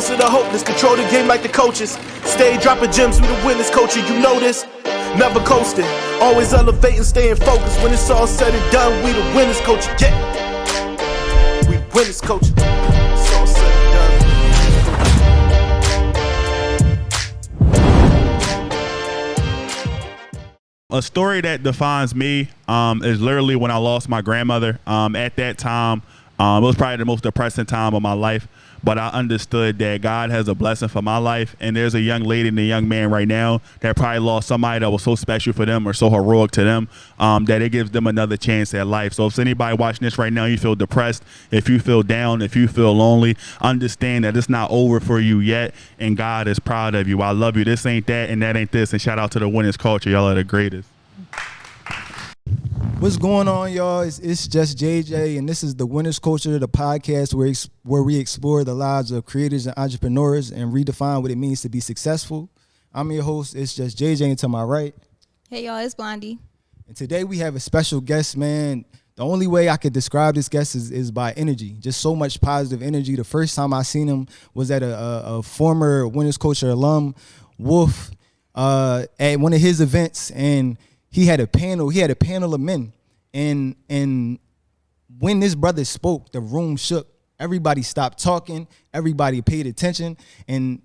hopeless of the hopeless. Control the game like the coaches. Stay dropping gems, we the winners, culture, you know this. Never coasting, always elevating, staying focused. When it's all said and done, we the winners, culture, yeah. We winners, culture. It's all said and done. A story that defines me is literally when I lost my grandmother. At that time, it was probably the most depressing time of my life, but I understood that God has a blessing for my life, and there's a young lady and a young man right now that probably lost somebody that was so special for them or so heroic to them that it gives them another chance at life. So if anybody watching this right now, you feel depressed, if you feel down, if you feel lonely, understand that it's not over for you yet, and God is proud of you. I love you. This ain't that, and that ain't this, and shout out to the winners culture. Y'all are the greatest. What's going on, y'all? It's just JJ, and this is the Winners Culture, the podcast where we explore the lives of creators and entrepreneurs and redefine what it means to be successful. I'm your host, it's just JJ, and to my right. Hey, y'all, it's Blondie. And today we have a special guest, man. The only way I could describe this guest is by energy, just so much positive energy. The first time I seen him was at a former Winners Culture alum, Wolf, at one of his events, and he had a panel of men, and when this brother spoke, the room shook. Everybody stopped talking, everybody paid attention, and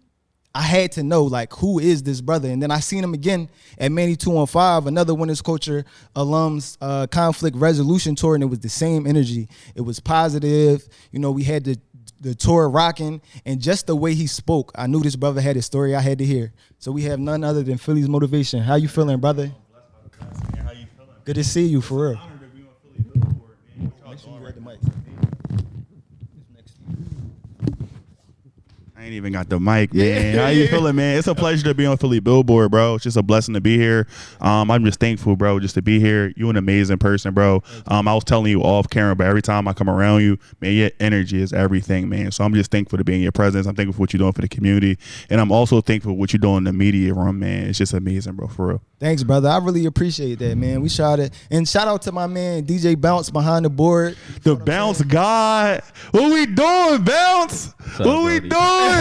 I had to know, like, who is this brother? And then I seen him again at Manny 215, another Winners Culture alums conflict resolution tour, and it was the same energy. It was positive. You know, we had the tour rocking, and just the way he spoke, I knew this brother had a story I had to hear. So we have none other than PhillysMotivation. How you feeling, brother? Man, how you feeling? Good to see you, for real. It's an honor to be on Philly Billboard, man. What y'all Make sure doing you right got the mic. I ain't even got the mic, man. How you feeling, man? It's a pleasure to be on Philly Billboard, bro. It's just a blessing to be here. I'm just thankful, bro, just to be here. You an amazing person, bro. I was telling you off camera, but every time I come around you, man, your energy is everything, man. So I'm just thankful to be in your presence. I'm thankful for what you're doing for the community, and I'm also thankful for what you're doing in the media room, man. It's just amazing, bro, for real. Thanks, brother. I really appreciate that, man. We shot it. And shout out to my man, DJ Bounce, behind the board. The Bounce God. What we doing, Bounce? What we doing?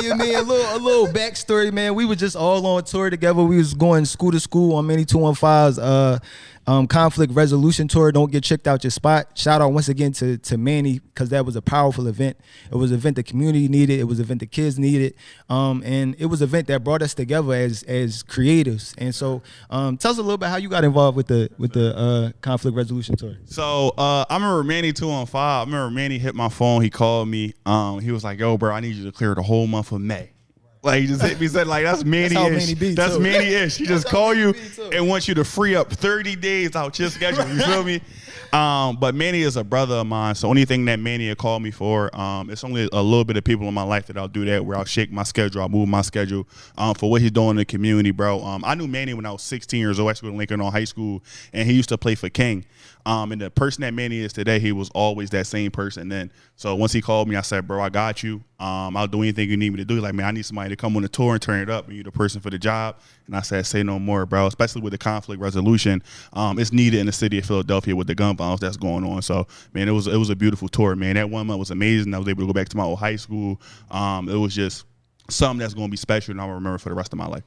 You mean a little backstory, man. We were just all on tour together. We was going school to school on Manny 215's conflict resolution tour. Don't get tricked out your spot. Shout out once again to Manny, because that was a powerful event. It was an event the community needed. It was an event the kids needed, and it was an event that brought us together as creatives. And so, tell us a little bit how you got involved with the conflict resolution tour. So I remember Manny 215. I remember Manny hit my phone. He called me. He was like, "Yo, bro, I need you to clear the whole month of May." Like, he just hit me, said, like, that's Manny-ish. That's Manny-ish. He just call you and wants you to free up 30 days out your schedule. You feel me? But Manny is a brother of mine, so anything that Manny had called me for, it's only a little bit of people in my life that I'll do that, where I'll shake my schedule, I'll move my schedule for what he's doing in the community, bro. I knew Manny when I was 16 years old. I went to Lincoln High School, and he used to play for King. And the person that Manny is today, he was always that same person then. So once he called me, I said, bro, I got you. I'll do anything you need me to do. Like, man, I need somebody to come on the tour and turn it up, and you're the person for the job. And I said, say no more, bro. Especially with the conflict resolution, it's needed in the city of Philadelphia with the gun violence that's going on. So, man, it was a beautiful tour, man. That 1 month was amazing. I was able to go back to my old high school. It was just something that's going to be special, and I'll remember for the rest of my life.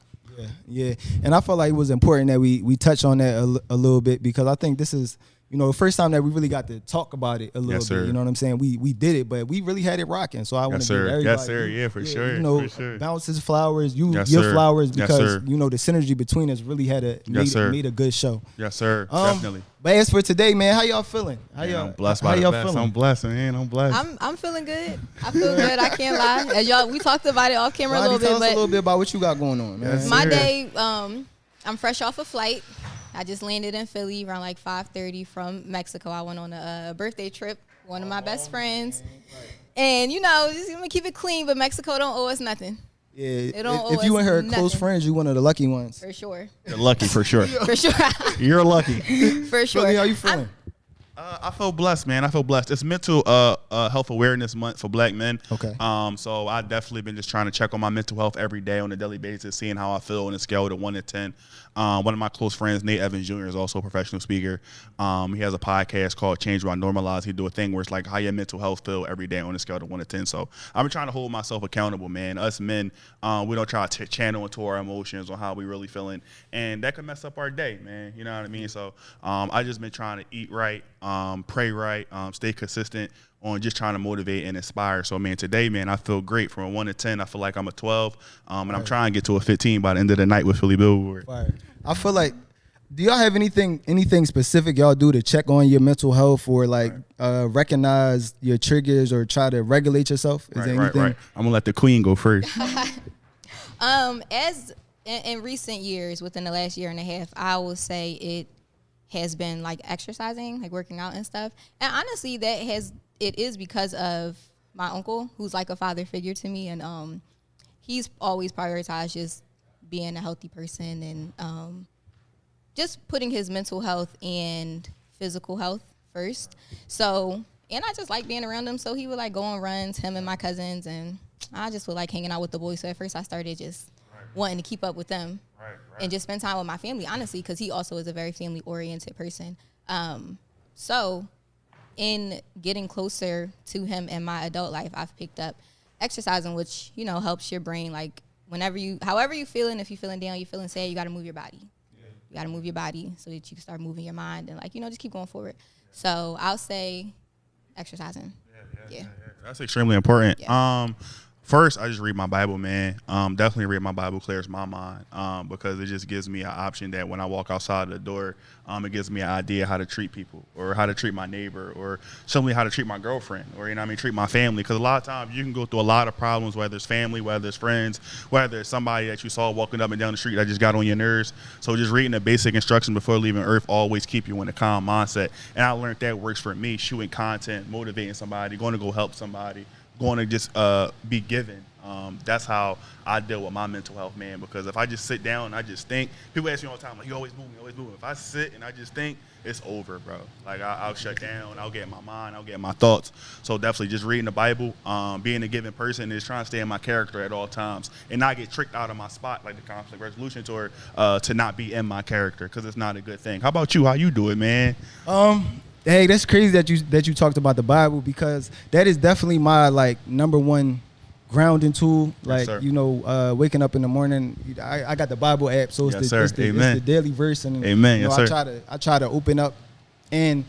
Yeah. And I felt like it was important that we touch on that a little bit, because I think this is, you know, the first time that we really got to talk about it a little bit. You know what I'm saying? We did it, but we really had it rocking. So I want to give everybody. Yes, sir. Yeah, for sure. You know, for sure. Bounce's flowers, your sir. flowers, because, Yes, you know, the synergy between us really had made a good show. Yes, sir. Definitely. But as for today, man, how y'all feeling? I'm blessed by the best. I'm blessed, man. I'm blessed. I'm feeling good. I feel good. I can't lie. As we talked about it off camera a little bit. Tell us a little bit about what you got going on, man. Yes, my sir. day, I'm fresh off a flight. I just landed in Philly around like 5:30 from Mexico. I went on a birthday trip, one of my best friends. And, you know, just gonna keep it clean, but Mexico don't owe us nothing. Yeah, if you and her nothing. close friends, you one of the lucky ones. For sure. You're lucky, for sure. For sure. You're lucky. For sure. Philly, how you feeling? I feel blessed, man. I feel blessed. It's mental health awareness month for Black men. Okay. So I definitely been just trying to check on my mental health every day on a daily basis, seeing how I feel on a scale of 1 to 10. One of my close friends, Nate Evans Jr., is also a professional speaker. He has a podcast called Change Why Normalize. He do a thing where it's like how your mental health feel every day on a scale of 1 to 10. So I've been trying to hold myself accountable, man. Us men, we don't try to channel into our emotions on how we really feeling, and that can mess up our day, man. You know what I mean? So I just been trying to eat right, pray right, stay consistent on just trying to motivate and inspire. So, man, today, man, I feel great. From a 1 to 10, I feel like I'm a 12, and I'm trying to get to a 15 by the end of the night with Philly Billboard. Fire. I feel like, do y'all have anything specific y'all do to check on your mental health or like recognize your triggers or try to regulate yourself? Is there anything? Right. I'm gonna let the queen go first. As in recent years, within the last year and a half, I will say it has been like exercising, like working out and stuff. And honestly, it is because of my uncle, who's like a father figure to me, and he's always prioritized just being a healthy person and just putting his mental health and physical health first. So, and I just like being around him. So he would like go on runs, him and my cousins, and I just would like hanging out with the boys. So at first I started just wanting to keep up with them and just spend time with my family, honestly, because he also is a very family-oriented person. So in getting closer to him in my adult life, I've picked up exercising, which, you know, helps your brain. Like however you feeling, if you're feeling down, you're feeling sad, you got to move your body. You got to move your body so that you can start moving your mind and, like, you know, just keep going forward. So I'll say exercising. Yeah. That's extremely important. Yeah. First, I just read my Bible, man. Definitely read my Bible, clears my mind, because it just gives me an option that when I walk outside the door, it gives me an idea how to treat people or how to treat my neighbor or simply how to treat my girlfriend or, you know what I mean, treat my family. Because a lot of times you can go through a lot of problems, whether it's family, whether it's friends, whether it's somebody that you saw walking up and down the street that just got on your nerves. So just reading the basic instructions before leaving Earth always keep you in a calm mindset. And I learned that works for me, shooting content, motivating somebody, going to go help somebody, going to just be given. That's how I deal with my mental health, man, because if I just sit down and I just think, people ask me all the time, like, you always moving. If I sit and I just think, it's over, bro. Like, I'll shut down, I'll get in my mind, I'll get in my thoughts. So definitely just reading the Bible, being a given person is trying to stay in my character at all times and not get tricked out of my spot like the conflict resolution tour, to not be in my character, because it's not a good thing. How about you? How you do it, man? Hey, that's crazy that you talked about the Bible, because that is definitely my like number one grounding tool. Like, yes, you know, waking up in the morning, I got the Bible app, so it's, yes, it's the daily verse, and amen. You know, Yes, sir. I try to open up, and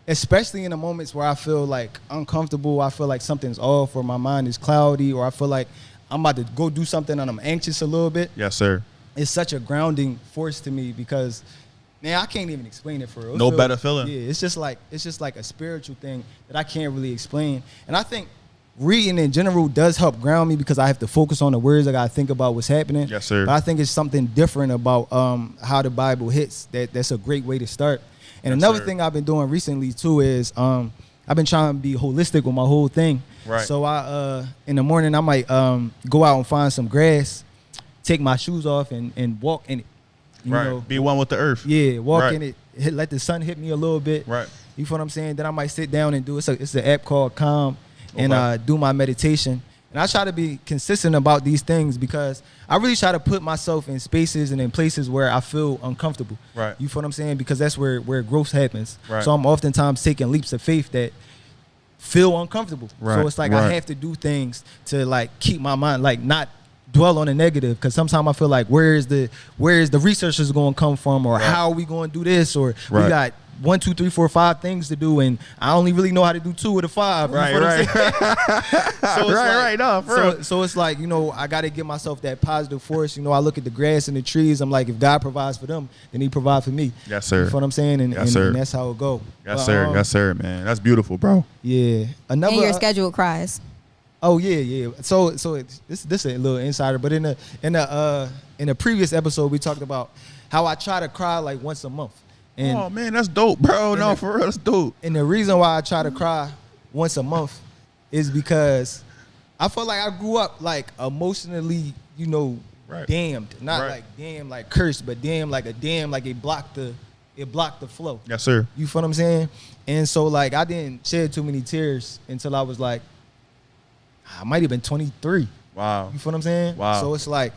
especially in the moments where I feel like uncomfortable, I feel like something's off, or my mind is cloudy, or I feel like I'm about to go do something and I'm anxious a little bit. Yes, sir. It's such a grounding force to me, because man, I can't even explain it for real. No better feeling. Yeah, it's just like a spiritual thing that I can't really explain. And I think reading in general does help ground me, because I have to focus on the words. I gotta think about what's happening. Yes, sir. But I think it's something different about how the Bible hits. That's a great way to start. And yes, another sir. thing I've been doing recently too is I've been trying to be holistic with my whole thing. Right. So I in the morning I might go out and find some grass, take my shoes off and walk in it. You know, be one with the earth. Yeah, walk right. in it, let the sun hit me a little bit. Right. You feel what I'm saying? Then I might sit down and do it's an app called Calm, and Okay. do my meditation. And I try to be consistent about these things, because I really try to put myself in spaces and in places where I feel uncomfortable. Right. You feel what I'm saying? Because that's where growth happens. Right. So I'm oftentimes taking leaps of faith that feel uncomfortable. Right. So it's like I have to do things to like keep my mind, like not dwell on the negative, because sometimes I feel like where is the researchers going to come from, or how are we going to do this, or we got 1, 2, 3, 4, 5 things to do, and I only really know how to do 2 of the 5. Right. So right. No, for real. so it's like, you know, I got to give myself that positive force. You know, I look at the grass and the trees. I'm like, if God provides for them, then He provides for me. Yes, sir. You feel what I'm saying? And, Yes, sir. and that's how it go. Yes, But, sir. Yes, sir, man. That's beautiful, bro. Yeah. Another. And your scheduled cries. Oh yeah. So it's, this is a little insider, but in the previous episode we talked about how I try to cry like once a month. And oh man, that's dope, bro. No, for real, that's dope. And the reason why I try to cry once a month is because I feel like I grew up like emotionally, you know, damned. Not like damn like cursed, but damn like a dam, like it blocked the it blocked the flow. Yes, sir. You feel what I'm saying? And so like I didn't shed too many tears until I was like, I might have been 23. Wow. You feel what I'm saying? Wow. So it's like,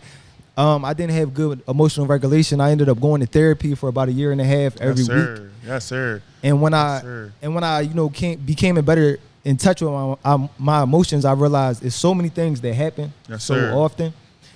I didn't have good emotional regulation. I ended up going to therapy for about 1.5 years every week. Yes, sir. And when Yes, sir. I you know became a better in touch with my emotions, I realized it's so many things that happen so often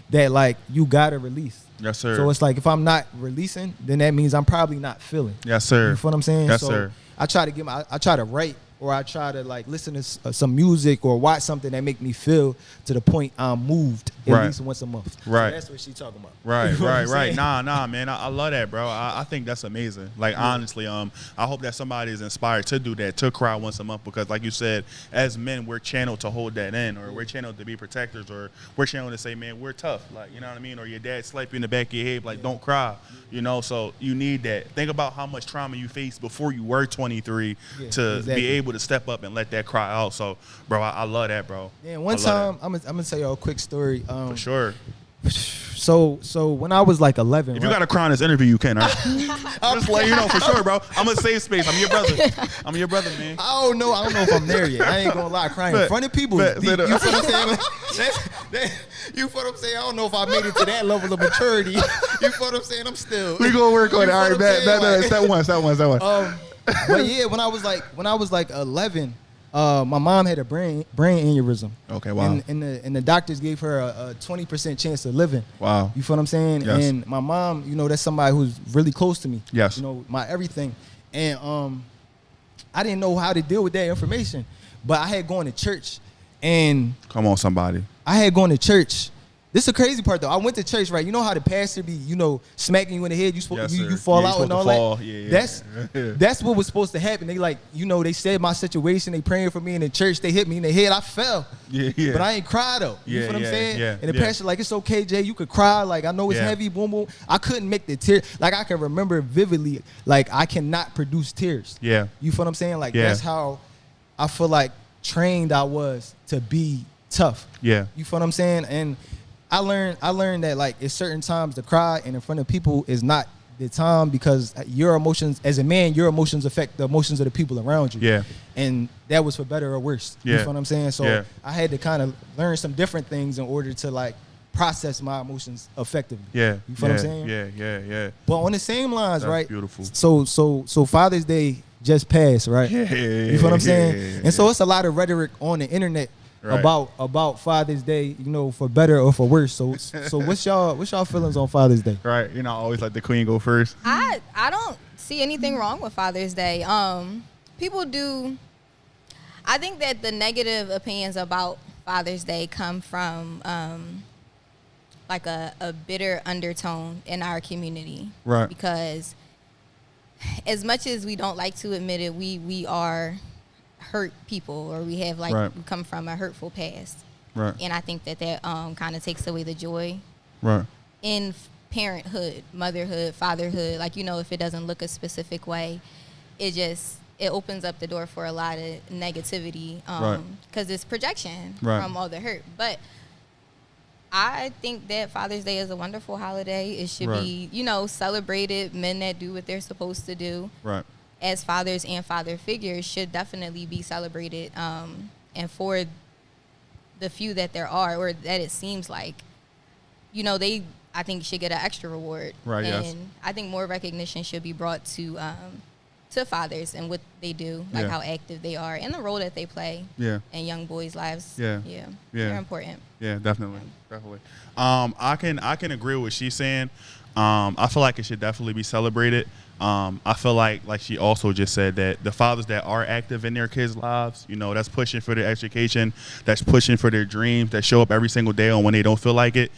that like you gotta release. Yes, sir. So it's like if I'm not releasing, then that means I'm probably not feeling. Yes, sir. You feel what I'm saying? Yes, so sir. I try to write, or I try to like listen to some music or watch something that make me feel to the point I'm moved at least once a month. Right. So that's what she talking about. Right, You know what I'm right. saying? Nah, man. I love that, bro. I think that's amazing. Like, honestly, I hope that somebody is inspired to do that, to cry once a month, because like you said, as men, we're channeled to hold that in, or we're channeled to be protectors, or we're channeled to say, man, we're tough. Like, you know what I mean? Or your dad slap you in the back of your head, like, don't cry. You know, so you need that. Think about how much trauma you faced before you were 23 to be able to step up and let that cry out. So, bro, I love that, bro. Yeah, one time, I'm gonna tell you a quick story. For sure. So when I was like 11, if you got to cry in this interview, you can. All right? I'm just letting you know for sure, bro. I'm a safe space. I'm your brother, man. I don't know if I'm there yet. I ain't gonna lie, crying in front of people is deep. You feel what I'm saying? You feel what I'm saying? I don't know if I made it to that level of maturity. You feel what I'm saying? I'm still. We gonna work on it. All right, that one. But yeah, when I was like 11. My mom had a brain aneurysm. Okay, wow. And the doctors gave her a 20% chance of living. Wow. You feel what I'm saying? Yes. And my mom, you know, that's somebody who's really close to me. Yes. You know, my everything. And I didn't know how to deal with that information. But I had gone to church, and come on, somebody. I had gone to church. This is the crazy part, though. I went to church, right? You know how the pastor be, you know, smacking you in the head. You fall out and all that. Yeah. That's what was supposed to happen. They like, you know, they said my situation. They praying for me in the church. They hit me in the head. I fell. Yeah. But I ain't cry though. You feel what I'm saying? Yeah. And the pastor like, it's okay, Jay. You could cry. Like I know it's heavy. Boom, boom. I couldn't make the tear. Like I can remember vividly. Like I cannot produce tears. Yeah. You feel what I'm saying? Like that's how I feel like trained I was to be tough. Yeah. You feel what I'm saying? And I learned that like at certain times to cry and in front of people is not the time, because your emotions as a man, your emotions affect the emotions of the people around you. Yeah. And that was for better or worse. You feel what I'm saying? So I had to kind of learn some different things in order to like process my emotions effectively. Yeah. You feel what I'm saying? Yeah. But on the same lines, that's right? Beautiful. So Father's Day just passed, right? You feel what I'm saying? And so it's a lot of rhetoric on the internet. Right. About Father's Day, you know, for better or for worse. So what's y'all feelings on Father's Day? Right, you know, I always let the queen go first. I don't see anything wrong with Father's Day. People do. I think that the negative opinions about Father's Day come from like a bitter undertone in our community, right? Because as much as we don't like to admit it, we are hurt people, or we have like we come from a hurtful past, right? And I think that kind of takes away the joy, right, in parenthood, motherhood, fatherhood. Like, you know, if it doesn't look a specific way, it opens up the door for a lot of negativity, because it's projection from all the hurt. But I think that Father's Day is a wonderful holiday. It should be, you know, celebrated. Men that do what they're supposed to do, right, as fathers and father figures, should definitely be celebrated. And for the few that there are, or that it seems like, you know, I think should get an extra reward. Right. And I think more recognition should be brought to fathers and what they do, like how active they are and the role that they play in young boys' lives. Yeah. They're important. Yeah, definitely. I can agree with what she's saying. I feel like it should definitely be celebrated. I feel like she also just said that the fathers that are active in their kids' lives, you know, that's pushing for their education, that's pushing for their dreams, that show up every single day on when they don't feel like it,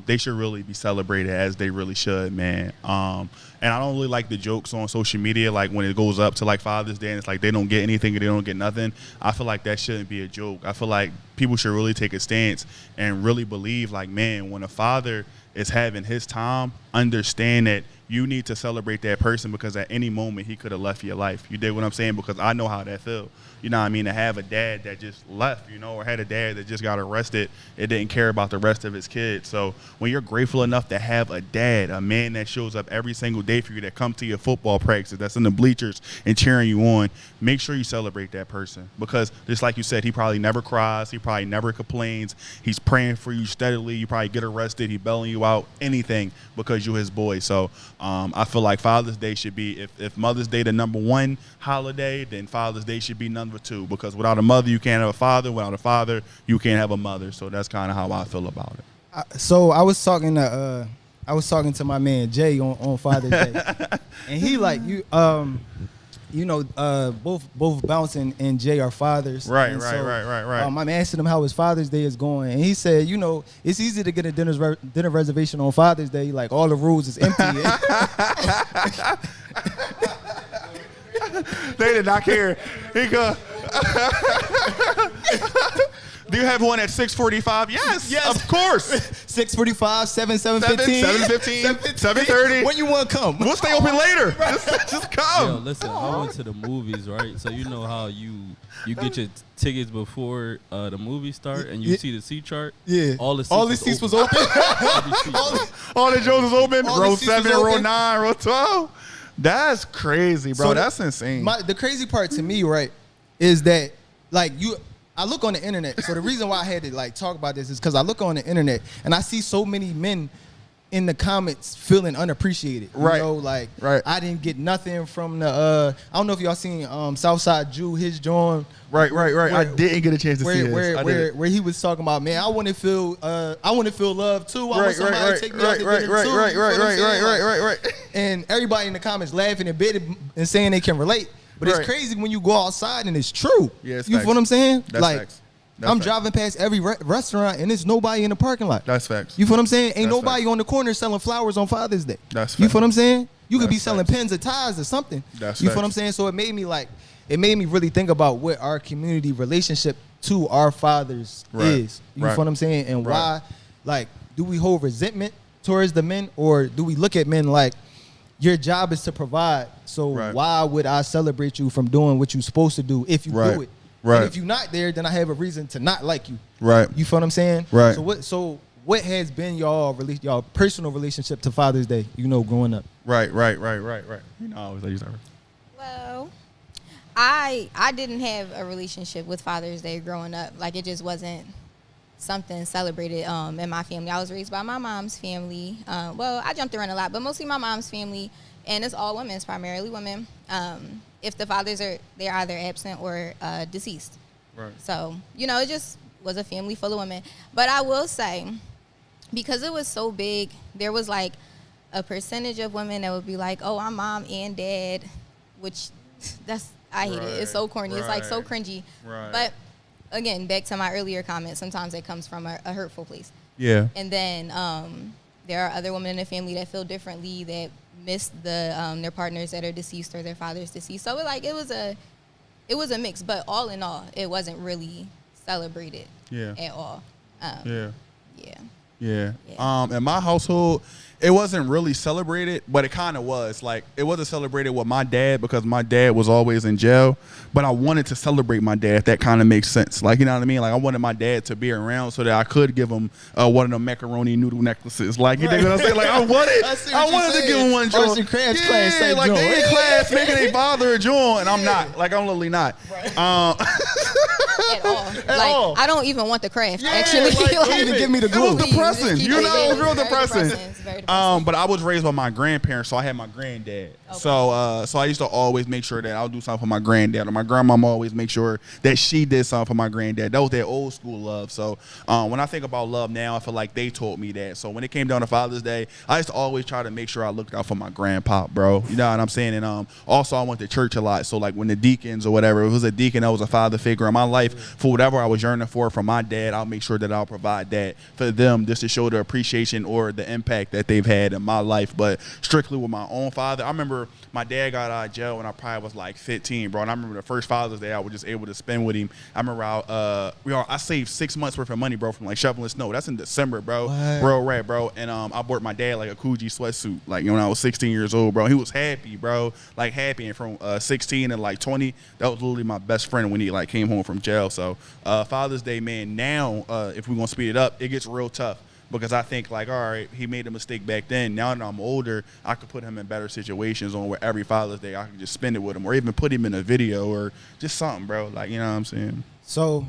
they should really be celebrated as they really should, man. And I don't really like the jokes on social media, like when it goes up to like Father's Day and it's like they don't get anything or they don't get nothing. I feel like that shouldn't be a joke. I feel like people should really take a stance and really believe, like, man, when a father is having his time, understand that you need to celebrate that person because at any moment he could have left your life. You dig what I'm saying? Because I know how that feel. You know what I mean? To have a dad that just left, you know, or had a dad that just got arrested, it didn't care about the rest of his kids. So when you're grateful enough to have a dad, a man that shows up every single day for you, that comes to your football practice, that's in the bleachers and cheering you on, make sure you celebrate that person. Because just like you said, he probably never cries. He probably never complains. He's praying for you steadily. You probably get arrested. He bailing you out, anything, because you're his boy. So I feel like Father's Day should be, if Mother's Day the number one holiday, then Father's Day should be number two, because without a mother you can't have a father, without a father you can't have a mother. So that's kind of how I feel about it. So I was talking to my man Jay on Father's Day, and he like both Bounce and Jay are fathers. Right. I'm asking him how his Father's Day is going, and he said, it's easy to get a dinner reservation on Father's Day. Like, all the rules is empty. They did not care. He go. Do you have one at 6:45? Yes, of course. 6:45, 7:15, 7:30. When you want to come? We'll stay open later. Just come. Yo, listen, I went to the movies, right? So you know how you get your tickets before the movie start, and you see the seat chart. Yeah. All the seats was open. All the Joes was open. Row 7, row 9, row 12. That's crazy, bro. So that's insane. The crazy part to me, right, is that I look on the internet. So the reason why I had to talk about this is because I look on the internet and I see so many men in the comments feeling unappreciated. Right. Right. I didn't get nothing from the I don't know if y'all seen Southside Jew, his joint. Right. I didn't get a chance to see this. Where he was talking about, man, I want to feel love too. I want somebody to take me out to dinner too. Right. And everybody in the comments laughing and saying they can relate. But it's crazy when you go outside and it's true. Yeah, it's you facts. feel what I'm saying? That's facts. I'm driving past every restaurant and there's nobody in the parking lot. That's facts. You feel what I'm saying? Ain't That's nobody facts. on the corner selling flowers on Father's Day. That's You facts. feel what I'm saying? You could That's be selling facts. pens or ties or something. That's you feel facts. what I'm saying? So it made me really think about what our community relationship to our fathers is. You feel what I'm saying? And why, do we hold resentment towards the men, or do we look at men like, your job is to provide, so why would I celebrate you from doing what you're supposed to do if you do it? Right. And if you're not there, then I have a reason to not like you. Right. You feel what I'm saying? Right. So what has been y'all personal relationship to Father's Day, growing up? Right. You know, I always like you, Well, I didn't have a relationship with Father's Day growing up. Like, it just wasn't something celebrated in my family. I was raised by my mom's family. Well, I jumped around a lot, but mostly my mom's family, and it's all women. It's primarily women. If the fathers they're either absent or deceased. Right. So, it just was a family full of women. But I will say, because it was so big, there was a percentage of women that would be like, oh, I'm mom and dad, which I hate it. It's so corny. It's so cringy. Right. But again, back to my earlier comment, sometimes it comes from a hurtful place. Yeah. And then there are other women in the family that feel differently, that miss their partners that are deceased or their fathers deceased. So it was a mix, but all in all, it wasn't really celebrated at all. Yeah. In my household, it wasn't really celebrated, but it kind of was. It wasn't celebrated with my dad because my dad was always in jail, but I wanted to celebrate my dad. That kind of makes sense. You know what I mean? I wanted my dad to be around so that I could give him one of the macaroni noodle necklaces. You dig what I'm saying? I wanted to give him one. Arts and crafts class. They in class making a father a joint, and I'm not. I'm literally not. At all. I don't even want the craft, actually. Don't even give me the glue. It was depressing. It was real depressing. It's very depressing. But I was raised by my grandparents, so I had my granddad. Okay. So I used to always make sure that I'll do something for my granddad, or my grandmama always make sure that she did something for my granddad. That was their old school love. So when I think about love now, I feel like they taught me that. So when it came down to Father's Day, I used to always try to make sure I looked out for my grandpa, bro. You know what I'm saying? And also I went to church a lot. So when the deacons or whatever, if it was a deacon that was a father figure in my life, for whatever I was yearning for from my dad, I'll make sure that I'll provide that for them just to show the appreciation or the impact that they've had in my life. But strictly with my own father, I remember my dad got out of jail when I probably was like 15, bro. And I remember the first Father's Day I was just able to spend with him. I remember I saved 6 months worth of money, bro, from like shoveling snow. That's in December, bro. What? Real rap, bro. And I bought my dad like a Coogee sweatsuit, like, you know, when I was 16 years old, bro. He was happy, bro, like happy. And from 16 and like 20, that was literally my best friend when he like came home from jail. So Father's Day, man, now if we're gonna speed it up, it gets real tough. Because I think, like, all right, he made a mistake back then. Now that I'm older, I could put him in better situations on where every Father's Day I can just spend it with him, or even put him in a video or just something, bro. Like, you know what I'm saying? So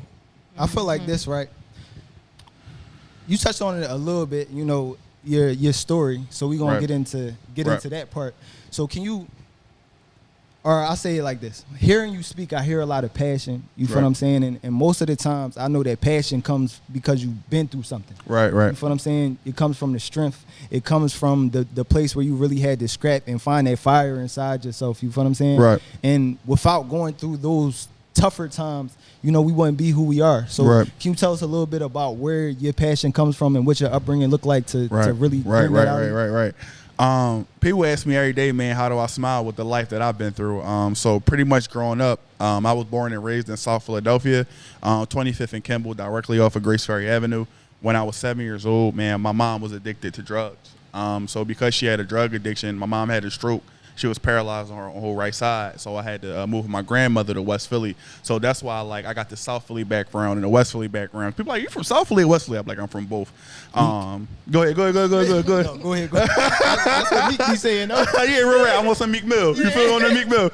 I feel like this, right? You touched on it a little bit, you know, your story. So we're gonna get into that part. So can you, or I'll say it like this: hearing you speak, I hear a lot of passion. You feel what I'm saying? And most of the times, I know that passion comes because you've been through something. Right. You feel what I'm saying? It comes from the strength. It comes from the place where you really had to scrap and find that fire inside yourself. You feel what I'm saying? Right. And without going through those tougher times, you know, we wouldn't be who we are. So can you tell us a little bit about where your passion comes from and what your upbringing looked like to really bring that out? People ask me every day, man, how do I smile with the life that I've been through? So pretty much growing up, I was born and raised in South Philadelphia, 25th and Kimball, directly off of Grace Ferry Avenue. When I was 7 years old, man, my mom was addicted to drugs. So because she had a drug addiction, my mom had a stroke. She was paralyzed on her whole right side, so I had to move with my grandmother to West Philly. So that's why, like, I got the South Philly background and the West Philly background. People are like, you from South Philly or West Philly? I'm like, I'm from both. Go ahead. No, go ahead. That's what Meek be saying. No? Yeah, real right. I want some Meek Mill. You feel on the Meek Mill?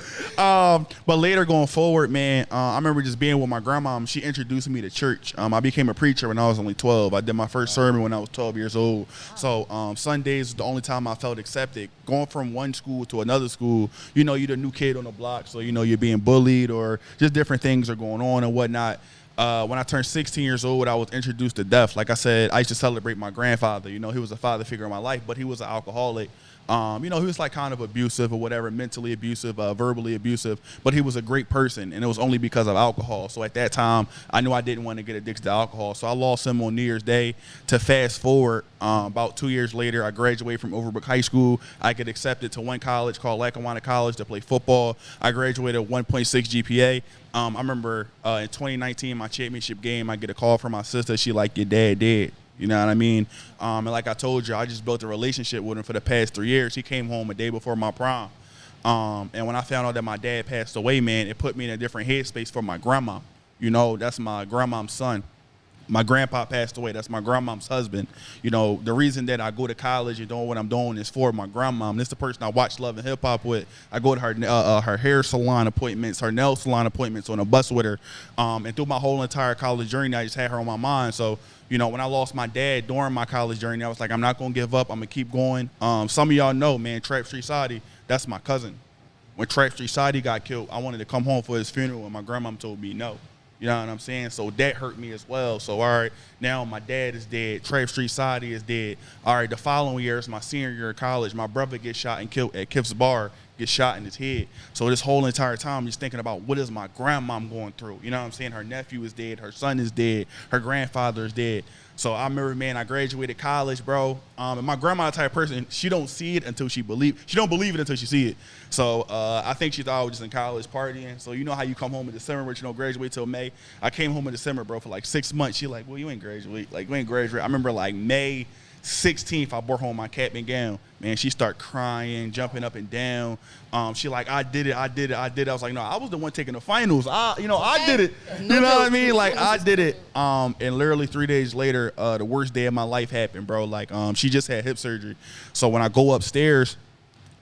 But later going forward, man, I remember just being with my grandma. She introduced me to church. I became a preacher when I was only 12. I did my first sermon when I was 12 years old. So Sundays was the only time I felt accepted. Going from one school to another school, you know, you're the new kid on the block, so you know you're being bullied or just different things are going on and whatnot. When I turned 16 years old, I was introduced to death. Like I said, I used to celebrate my grandfather. You know, he was a father figure in my life, but he was an alcoholic. You know, he was like kind of abusive or whatever, mentally abusive, verbally abusive, but he was a great person, and it was only because of alcohol. So at that time, I knew I didn't want to get addicted to alcohol. So I lost him on New Year's Day. To fast forward, about 2 years later, I graduated from Overbrook High School. I get accepted to one college called Lackawanna College to play football. I graduated with 1.6 GPA. I remember in 2019, my championship game, I get a call from my sister. She like, your dad dead. You know what I mean? And like I told you, I just built a relationship with him for the past 3 years. He came home a day before my prom. And when I found out that my dad passed away, man, it put me in a different headspace for my grandma. You know, that's my grandma's son. My grandpa passed away. That's my grandma's husband. You know, the reason that I go to college and doing what I'm doing is for my grandma. This is the person I watch Love and Hip Hop with. I go to her hair salon appointments, her nail salon appointments on a bus with her. And through my whole entire college journey, I just had her on my mind. So, you know, when I lost my dad during my college journey, I was like, I'm not going to give up. I'm going to keep going. Some of y'all know, man, Trap Street Sadi, that's my cousin. When Trap Street Sadi got killed, I wanted to come home for his funeral, and my grandma told me no. You know what I'm saying? So that hurt me as well. So, all right, now my dad is dead. Trap Street Sadi is dead. All right, the following year is my senior year of college. My brother gets shot and killed at Kiff's Bar, gets shot in his head. So this whole entire time, I'm just thinking about what is my grandma going through. You know what I'm saying? Her nephew is dead. Her son is dead. Her grandfather is dead. So I remember, man, I graduated college, bro. And my grandma type person, she don't see it until she don't believe it until she see it. So I think she thought I was just in college partying. So you know how you come home in December, but you don't graduate till May. I came home in December, bro, for like 6 months. She like, well, you ain't graduate. Like, you ain't graduate. I remember like May 16th, I brought home my cap and gown. Man, she started crying, jumping up and down. She like, I did it. I was like, no, I was the one taking the finals. I did it. You know what I mean? Like, I did it. And literally 3 days later, the worst day of my life happened, bro. Like, she just had hip surgery. So when I go upstairs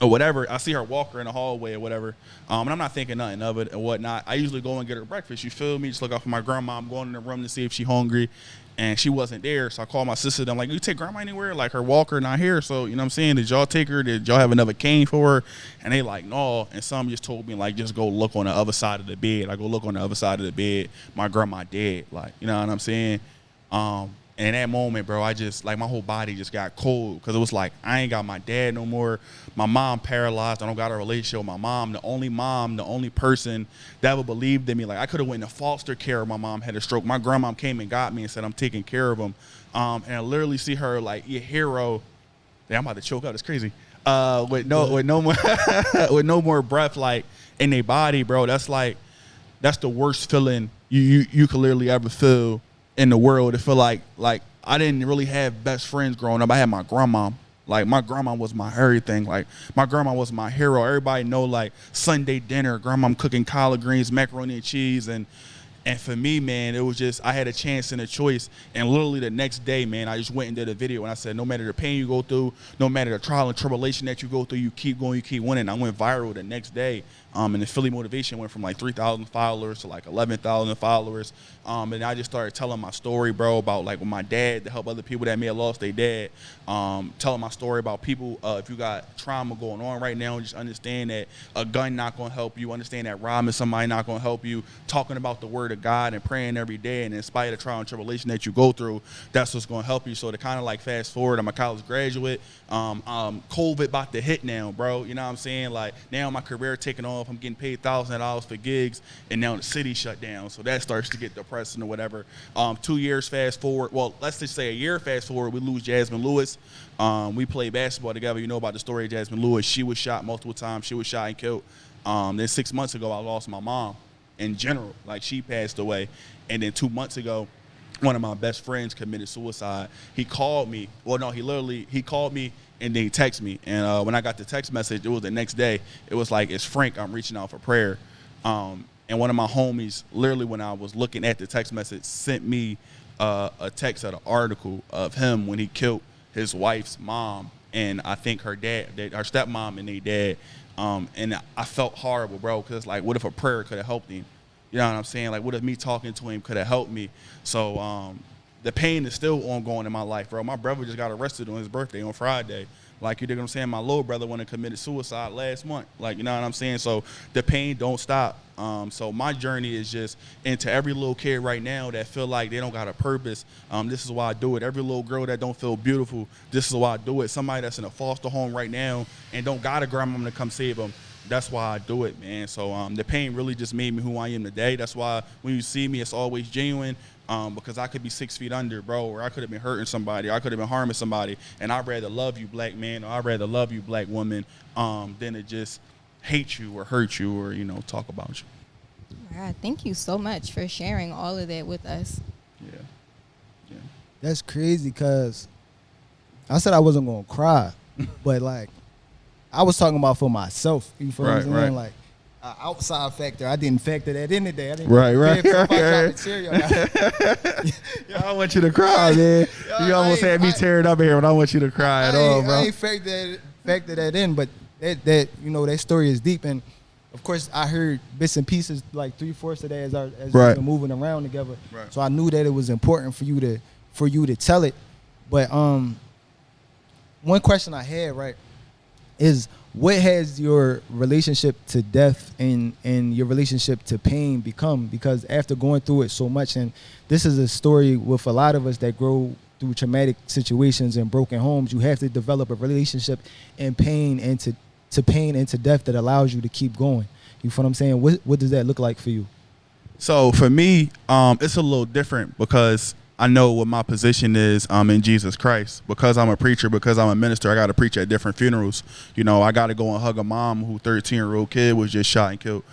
or whatever, I see her walk her in the hallway or whatever. And I'm not thinking nothing of it and whatnot. I usually go and get her breakfast. You feel me? Just look out for my grandma. I'm going in the room to see if she's hungry. And she wasn't there, so I called my sister. I'm like, you take grandma anywhere? Like, her walker not here. So, you know what I'm saying? Did y'all take her? Did y'all have another cane for her? And they like, no. And some just told me, like, just go look on the other side of the bed. I go look on the other side of the bed. My grandma dead. Like, you know what I'm saying? And in that moment, bro, I just, like, my whole body just got cold because it was like, I ain't got my dad no more. My mom paralyzed. I don't got a relationship with my mom, the only person that ever believed in me. Like, I could have went into foster care if my mom had a stroke. My grandma came and got me and said, I'm taking care of him. And I literally see her, like, your hero. Damn, I'm about to choke out. It's crazy. With no more with no more breath, like, in their body, bro. That's the worst feeling you could literally ever feel in the world. To feel like I didn't really have best friends growing up. I had my grandma. Like, my grandma was my everything. Like, my grandma was my hero. Everybody know, like, Sunday dinner, grandma cooking collard greens, macaroni and cheese, and for me, man, it was just, I had a chance and a choice. And literally the next day, man, I just went and did a video and I said, no matter the pain you go through, no matter the trial and tribulation that you go through, you keep going, you keep winning. I went viral the next day. And the PhillysMotivation went from like 3,000 followers to like 11,000 followers. And I just started telling my story, bro, about like with my dad, to help other people that may have lost their dad. Telling my story about people, if you got trauma going on right now, just understand that a gun not going to help you. Understand that robbing somebody not going to help you. Talking about the word of God and praying every day, and in spite of the trial and tribulation that you go through, that's what's going to help you. So to kind of like fast forward, I'm a college graduate. COVID about to hit now, bro. You know what I'm saying? Like, now my career taking off. I'm getting paid $1,000 for gigs, and now the city shut down. So that starts to get depressing or whatever. 2 years fast forward. Well, let's just say a year fast forward. We lose Jasmine Lewis. We play basketball together. You know about the story of Jasmine Lewis. She was shot multiple times. She was shot and killed. Then 6 months ago, I lost my mom. In general, like, she passed away. And then 2 months ago, one of my best friends committed suicide. He called me. Well, no, he called me and then he texted me. And when I got the text message, it was the next day. It was like, it's Frank, I'm reaching out for prayer. And one of my homies, literally when I was looking at the text message, sent me a text of an article of him when he killed his wife's mom, and I think her dad, her stepmom and their dad. And I felt horrible, bro, because, like, what if a prayer could have helped him? You know what I'm saying? Like, what if me talking to him could have helped me? So the pain is still ongoing in my life, bro. My brother just got arrested on his birthday on Friday. Like, you dig what I'm saying? My little brother went and committed suicide last month. Like, you know what I'm saying? So the pain don't stop. So my journey is just into every little kid right now that feel like they don't got a purpose. This is why I do it. Every little girl that don't feel beautiful, this is why I do it. Somebody that's in a foster home right now and don't got a grandmama to come save them, that's why I do it, man. So the pain really just made me who I am today. That's why when you see me, it's always genuine. Because I could be 6 feet under, bro, or I could have been hurting somebody, or I could have been harming somebody, and I'd rather love you, black man, or I'd rather love you, black woman, than to just hate you or hurt you or, you know, talk about you. Oh my God, thank you so much for sharing all of that with us. Yeah. That's crazy, because I said I wasn't going to cry, but, like, I was talking about for myself. You feel what I'm saying? Right. Like, outside factor, I didn't factor that in today. I didn't Right. I want you to cry, man. You almost had me tearing up in here, but I want you to cry at all, bro. I ain't factor that in, but that you know, that story is deep, and of course I heard bits and pieces, like 3/4 of that as Right. we were moving around together. Right. So I knew that it was important for you to tell it. But one question I had, right, is what has your relationship to death and your relationship to pain become? Because after going through it so much, and this is a story with a lot of us that grow through traumatic situations and broken homes, you have to develop a relationship in pain and to pain and to death that allows you to keep going. You feel what I'm saying? What does that look like for you? So for me, it's a little different because I know what my position is in Jesus Christ. Because I'm a preacher, because I'm a minister, I got to preach at different funerals. You know, I got to go and hug a mom who 13-year-old kid was just shot and killed.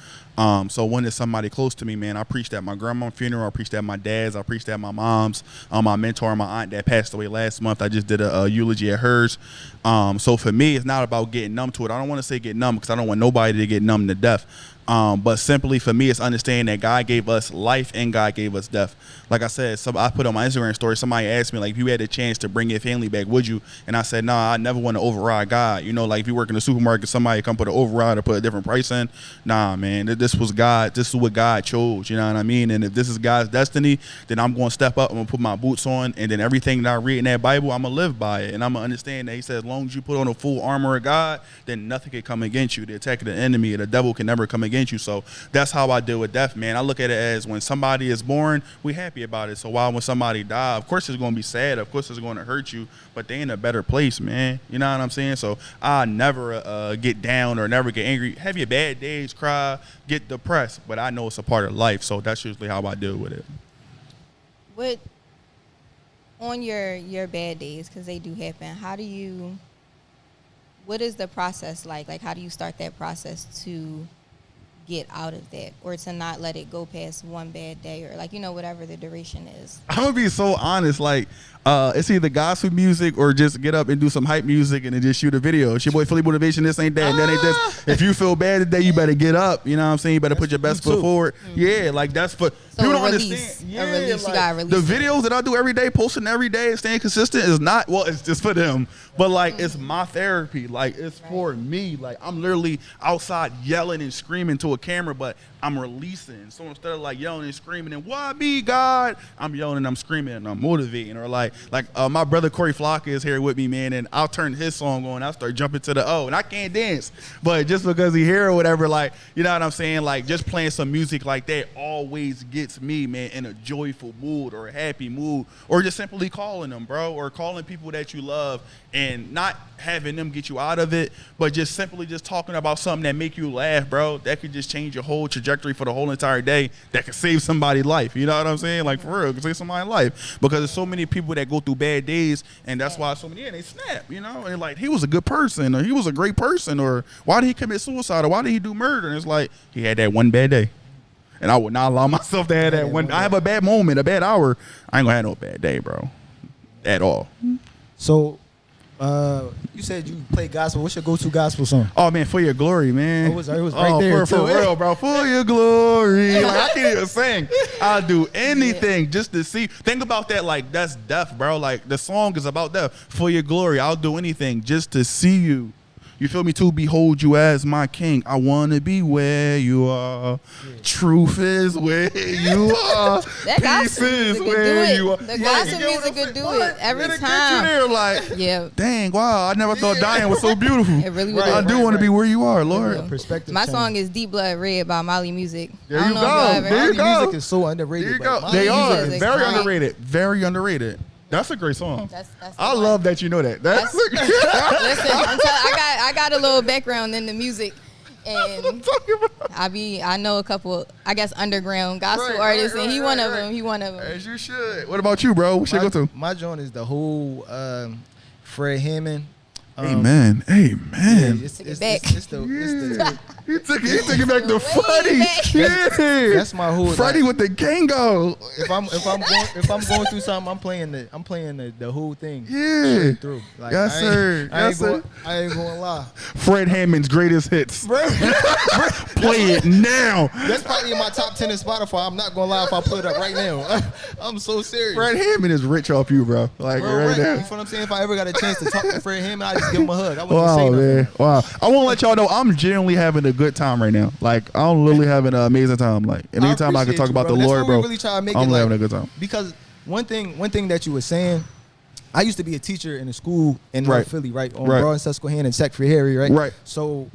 So when it's somebody close to me, man, I preached at my grandma's funeral. I preached at my dad's. I preached at my mom's. My mentor, my aunt that passed away last month, I just did a eulogy at hers. So for me, it's not about getting numb to it. I don't want to say get numb because I don't want nobody to get numb to death. But simply for me, it's understanding that God gave us life and God gave us death. Like I said, I put on my Instagram story, somebody asked me, like, if you had a chance to bring your family back, would you? And I said, nah, I never want to override God. You know, like if you work in a supermarket, somebody come put an override or put a different price in. Nah, man, this was God. This is what God chose. You know what I mean? And if this is God's destiny, then I'm going to step up. I'm going to put my boots on. And then everything that I read in that Bible, I'm going to live by it. And I'm going to understand that he said, as long as you put on the full armor of God, then nothing can come against you. The attack of the enemy, the devil can never come against you. So that's how I deal with death, man. I look at it as when somebody is born, we happy about it. So while when somebody dies, of course it's going to be sad. Of course it's going to hurt you. But they in a better place, man. You know what I'm saying? So I never get down or never get angry. Have your bad days, cry, get depressed. But I know it's a part of life. So that's usually how I deal with it. What on your bad days, because they do happen, what is the process like? Like, how do you start that process to get out of that, or to not let it go past one bad day, or like, whatever the duration is? I'm gonna be so honest, like it's either gospel music or just get up and do some hype music and then just shoot a video. It's your boy PhillysMotivation, this ain't that, and that ain't this. If you feel bad today, you better get up. You know what I'm saying? You better put your best foot forward. Yeah, like that's for people don't understand. Yeah, a release, like, you gotta release the videos that I do every day, posting every day, staying consistent is not, well, it's just for them. But like it's my therapy. Like it's for me. Like I'm literally outside yelling and screaming to a camera, but I'm releasing. So instead of like yelling and screaming and why me, God, I'm yelling and I'm screaming and I'm motivating. Or like my brother Corey Flock is here with me, man, and I'll turn his song on, I'll start jumping to the O, and I can't dance, but just because he here or whatever, like, you know what I'm saying? Like just playing some music like that always gets me, man, in a joyful mood or a happy mood, or just simply calling them, bro, or calling people that you love and not having them get you out of it, but just simply just talking about something that make you laugh, bro. That could just change your whole trajectory for the whole entire day. That could save somebody's life. You know what I'm saying? Like for real, it could save somebody's life, because there's so many people that go through bad days, and that's why so many, they snap, and they're like, he was a good person, or he was a great person, or why did he commit suicide, or why did he do murder? And it's like, he had that one bad day. And I would not allow myself to have that one. I have a bad moment, a bad hour. I ain't gonna have no bad day, bro, at all. So you said you play gospel. What's your go-to gospel song? Oh man, For Your Glory, man. It was right there. For real, bro. For Your Glory. Like, I can't even sing. I'll do anything just to see. Think about that. Like that's death, bro. Like the song is about death. For Your Glory, I'll do anything just to see you. You feel me? To behold you as my king. I want to be where you are. Yeah. Truth is where you are. That Peace is where you are. The gospel music could do it every time. Get you there, like, yeah. Dang, wow. I never thought dying was so beautiful. It really would. I do want to be where you are, Lord. Perspective. My song is Deep Blood Red by Molly Music. There you go. There you go. Music is so underrated. There you go. They are. Very underrated. Very underrated. That's a great song. I love that you know that. Listen, I got a little background in the music, and I know a couple, I guess, underground gospel artists, and he one of them. As you should. What about you, bro? What should you go to? My joint is the whole Fred Hammond. Amen. Amen. Yeah, it's the He took it back to Freddie. Yeah. That's my whole. Freddie with the Gango. If I'm going through something, I'm playing the whole thing. Yeah. Through. Like, Yes, sir. I ain't gonna lie. Fred Hammond's greatest hits. Play it now. That's probably in my top 10 in Spotify. I'm not gonna lie if I put it up right now. I'm so serious. Fred Hammond is rich off you, bro. Like right now. You know what I'm saying? If I ever got a chance to talk to Fred Hammond, I just give him a hug. I wouldn't Wow, say nothing. man. Wow. I want to let y'all know I'm genuinely having a good time right now. Like I'm literally having an amazing time. Like anytime I can talk about the Lord, bro, really try to make I'm it, having a good time. Because one thing that you were saying, I used to be a teacher in a school in North Philly, right? On Broad and Susquehanna and Tech for Harry, right? Right. So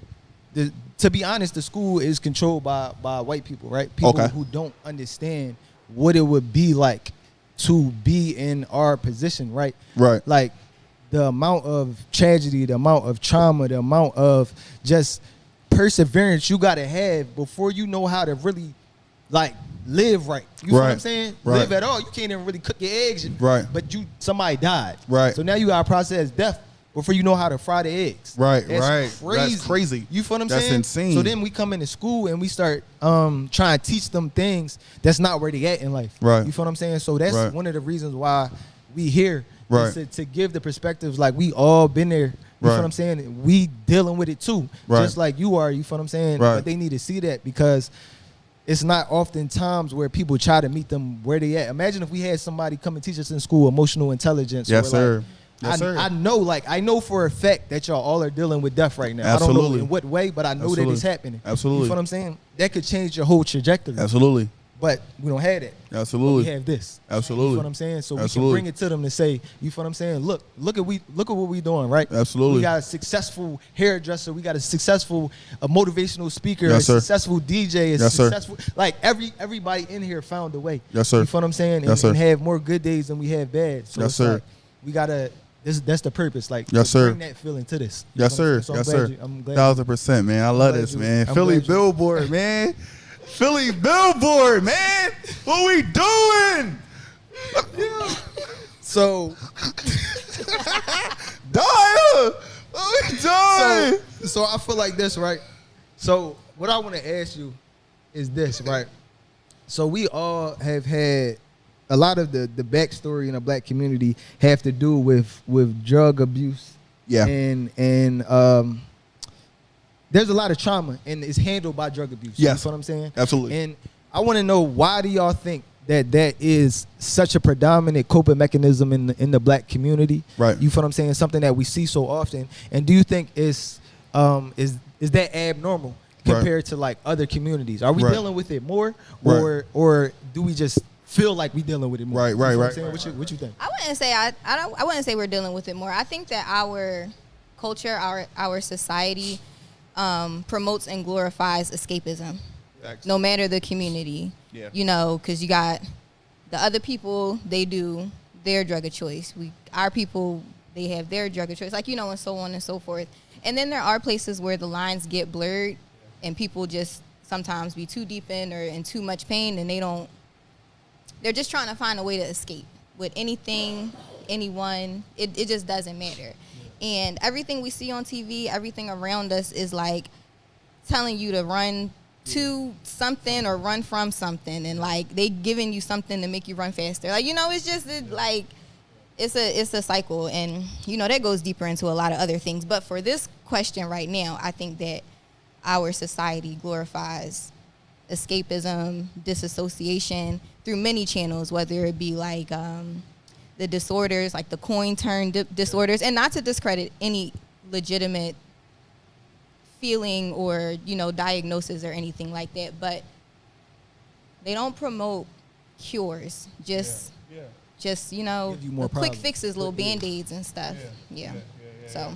to be honest, the school is controlled by white people, right? People who don't understand what it would be like to be in our position, right? Right. Like the amount of tragedy, the amount of trauma, the amount of just perseverance you gotta have before you know how to really like live right. You know what I'm saying? Right. Live at all. You can't even really cook your eggs. Right. But somebody died. Right. So now you gotta process death before you know how to fry the eggs. Right. That's crazy. That's crazy. You feel what I'm That's saying? insane. So then we come into school and we start trying to teach them things that's not where they at in life. Right. You feel what I'm saying? So that's one of the reasons why we here. Right. Is to give the perspectives, like we all been there. You feel what I'm saying? We dealing with it too. Right. Just like you are, you feel what I'm saying? Right. But they need to see that because it's not often times where people try to meet them where they at. Imagine if we had somebody come and teach us in school emotional intelligence. Yes, or sir. Like, Yes, sir. I know for a fact that y'all all are dealing with death right now. Absolutely. I don't know in what way, but I know that it's happening. Absolutely. You feel what I'm saying? That could change your whole trajectory. Absolutely. But we don't have that. Absolutely. But we have this. Absolutely. You feel what I'm saying? So Absolutely. we can bring it to them to say, you feel what I'm saying? Look at what we doing, right? Absolutely. We got a successful hairdresser. We got a successful motivational speaker. Yes, sir. A successful DJ. A Yes, sir. successful like everybody in here found a way. Yes, sir. You feel what I'm saying? Yes, sir. And have more good days than we have bad. So Yes, it's sir. like we gotta. That's the purpose. Like Yes, to sir. bring that feeling to this. You Yes, know what I'm sir. saying? Yes, So sir. I'm glad. 1000%, man. I love glad this, you- man. I'm Philly glad you- Billboard, man. Philly Billboard, man. What we doing? So Daya, what we doing? So I feel like this, right? So what I want to ask you is this, right? So we all have had a lot of the backstory in the black community have to do with drug abuse. Yeah. And there's a lot of trauma and it's handled by drug abuse. Yes. You know what I'm saying? Absolutely. And I want to know, why do y'all think that is such a predominant coping mechanism in the black community? Right. You feel what I'm saying? Something that we see so often. And do you think is that abnormal compared to like other communities? Are we Right. dealing with it more, Right. or do we just feel like we dealing with it more? Right, You feel right, what I'm right. saying? What you think? I wouldn't say I wouldn't say we're dealing with it more. I think that our culture, our society, promotes and glorifies escapism, no matter the community. Yeah. You know, because you got the other people, they do their drug of choice. Our people, they have their drug of choice, like, you know, and so on and so forth. And then there are places where the lines get blurred, and people just sometimes be too deep in or in too much pain, and they're just trying to find a way to escape with anything, anyone. It just doesn't matter. And everything we see on TV, everything around us is like telling you to run to something or run from something, and like they giving you something to make you run faster. Like, you know, it's just like it's a cycle, and you know that goes deeper into a lot of other things. But for this question right now, I think that our society glorifies escapism, disassociation through many channels, whether it be like the disorders, like the coin turn disorders, and not to discredit any legitimate feeling or, you know, diagnosis or anything like that, but they don't promote cures, just you know, Give you more quick problems. fixes, little band-aids and stuff. So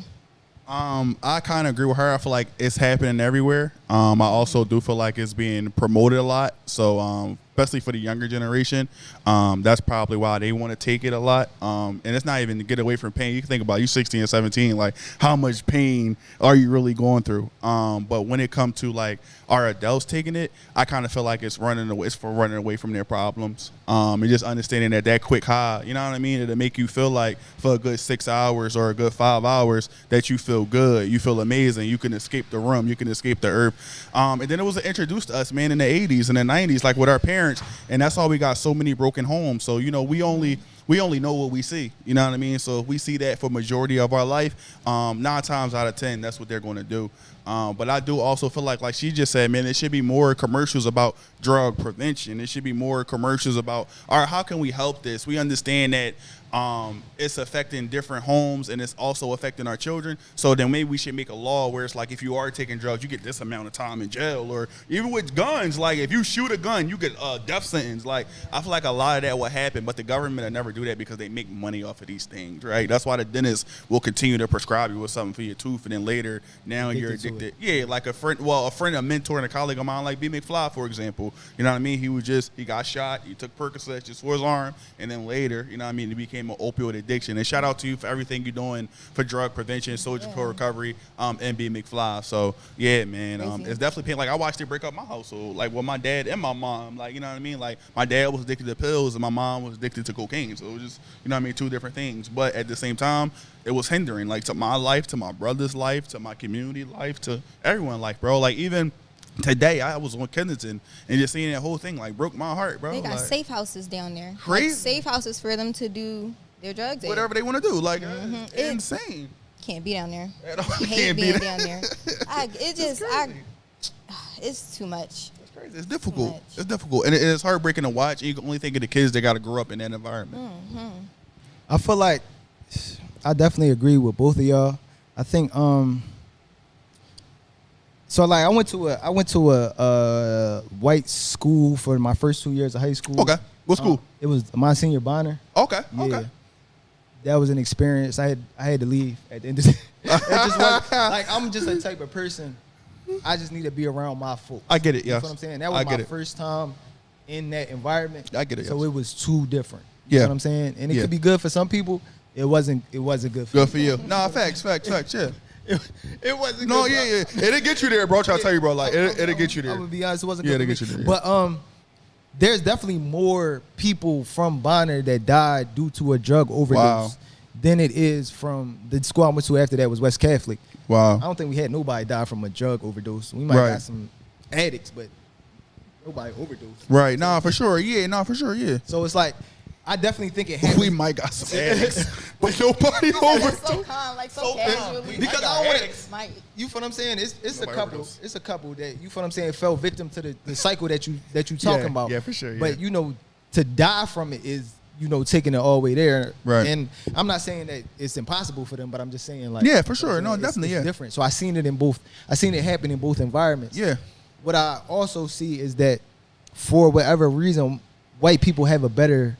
I kind of agree with her. I feel like it's happening everywhere. I also do feel like it's being promoted a lot. So, especially for the younger generation, that's probably why they want to take it a lot. And it's not even to get away from pain. You can think about it, you 16 and 17, like how much pain are you really going through? But when it comes to like our adults taking it, I kind of feel like it's running away from their problems. And just understanding that quick high, you know what I mean? It'll make you feel like for a good 6 hours or a good 5 hours that you feel good, you feel amazing, you can escape the room, you can escape the earth. And then it was introduced to us, man, in the 80s and the 90s, like with our parents, and that's why we got so many broken homes. So, you know, we only know what we see, you know what I mean? So if we see that for majority of our life, 9 times out of 10, that's what they're going to do. But I do also feel like she just said, man, there should be more commercials about drug prevention. There should be more commercials about, all right, how can we help this? We understand that it's affecting different homes and it's also affecting our children. So then maybe we should make a law where it's like, if you are taking drugs, you get this amount of time in jail. Or even with guns, like if you shoot a gun, you get a death sentence. Like, I feel like a lot of that will happen, but the government will never do that because they make money off of these things, right? That's why the dentist will continue to prescribe you with something for your tooth, and then later, now you're addicted. Yeah, like a mentor and a colleague of mine, like B. McFly, for example. You know what I mean? He got shot, he took Percocet just for his arm, and then later, you know what I mean, it became an opioid addiction. And shout out to you for everything you're doing for drug prevention, surgical recovery, and B. McFly. So yeah, man, it's definitely pain. Like, I watched it break up my household, like with my dad and my mom. Like, you know what I mean? Like, my dad was addicted to pills and my mom was addicted to cocaine. So it was just, you know what I mean, 2 different things. But at the same time, it was hindering, like, to my life, to my brother's life, to my community life, to everyone's life, bro. Like, even today, I was on Kensington and just seeing that whole thing, like, broke my heart, bro. they got like, safe houses down there. Crazy. Like, safe houses for them to do their drugs. whatever they want to do, like, insane. Can't be down there. At all. I hate Can't be being there. down there. It's too much. It's crazy. It's difficult. much. It's difficult, and it's heartbreaking to watch. You can only think of the kids that got to grow up in that environment. I feel like I definitely agree with both of y'all. I think so like I went to a white school for my first 2 years of high school. Okay. What school? It was Monsignor Bonner. Okay. Yeah. Okay. That was an experience. I had to leave at the end of the That just wasn't, like, I'm just a type of person. I just need to be around my folks. I get it, yes. You know what I'm saying? That was my first time in that environment. I get it, So yes. it was too different. You know what I'm saying? And it could be good for some people. It wasn't good for Good for you. Nah, facts, yeah. It wasn't No, good. yeah. It'll get you there, bro. Try to tell you, bro. Like, it'll get you there. I'm gonna be honest, it wasn't Yeah, good it'll for get me. you there. But there's definitely more people from Bonner that died due to a drug overdose than it is from the school I went to after that was West Catholic. Wow. I don't think we had nobody die from a drug overdose. We might have got some addicts, but nobody overdosed. Right. Nah, for sure. Yeah. So it's like, I definitely think it happens. We might got some addicts, but nobody That's overdosed. so calm, like so casually. Because I don't want to. Mike. You feel what I'm saying? It's a Nobody couple. overdose. It's a couple that you feel what I'm saying fell victim to the cycle that you talking about. Yeah, for sure. Yeah. But to die from it is taking it all the way there. Right. And I'm not saying that it's impossible for them, but I'm just saying like Yeah, for sure. you know what I'm No, saying? definitely, It's yeah. different. So I seen it in both. I seen it happen in both environments. Yeah. What I also see is that for whatever reason, white people have a better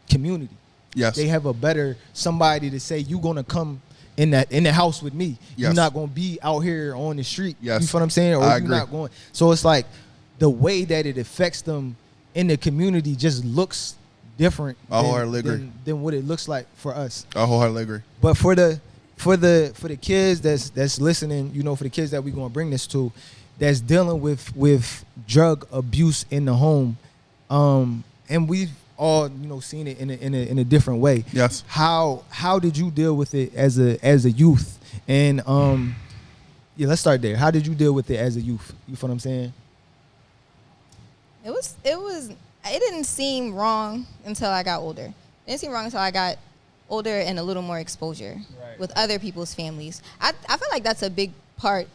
community. Yes. They have a better somebody to say, you gonna come in the house with me. Yes. You're not gonna be out here on the street. Yes. You feel what I'm saying? Or I you're agree. not going. So it's like the way that it affects them in the community just looks different I wholeheartedly agree. than what it looks like for us. I wholeheartedly agree. But for the kids that's listening, for the kids that we're gonna bring this to, that's dealing with drug abuse in the home, and we've all seen it in a different way. Yes. How did you deal with it as a youth? And let's start there. How did you deal with it as a youth? You feel what I'm saying? It didn't seem wrong until I got older. It didn't seem wrong until I got older and a little more exposure with other people's families. I feel like that's a big part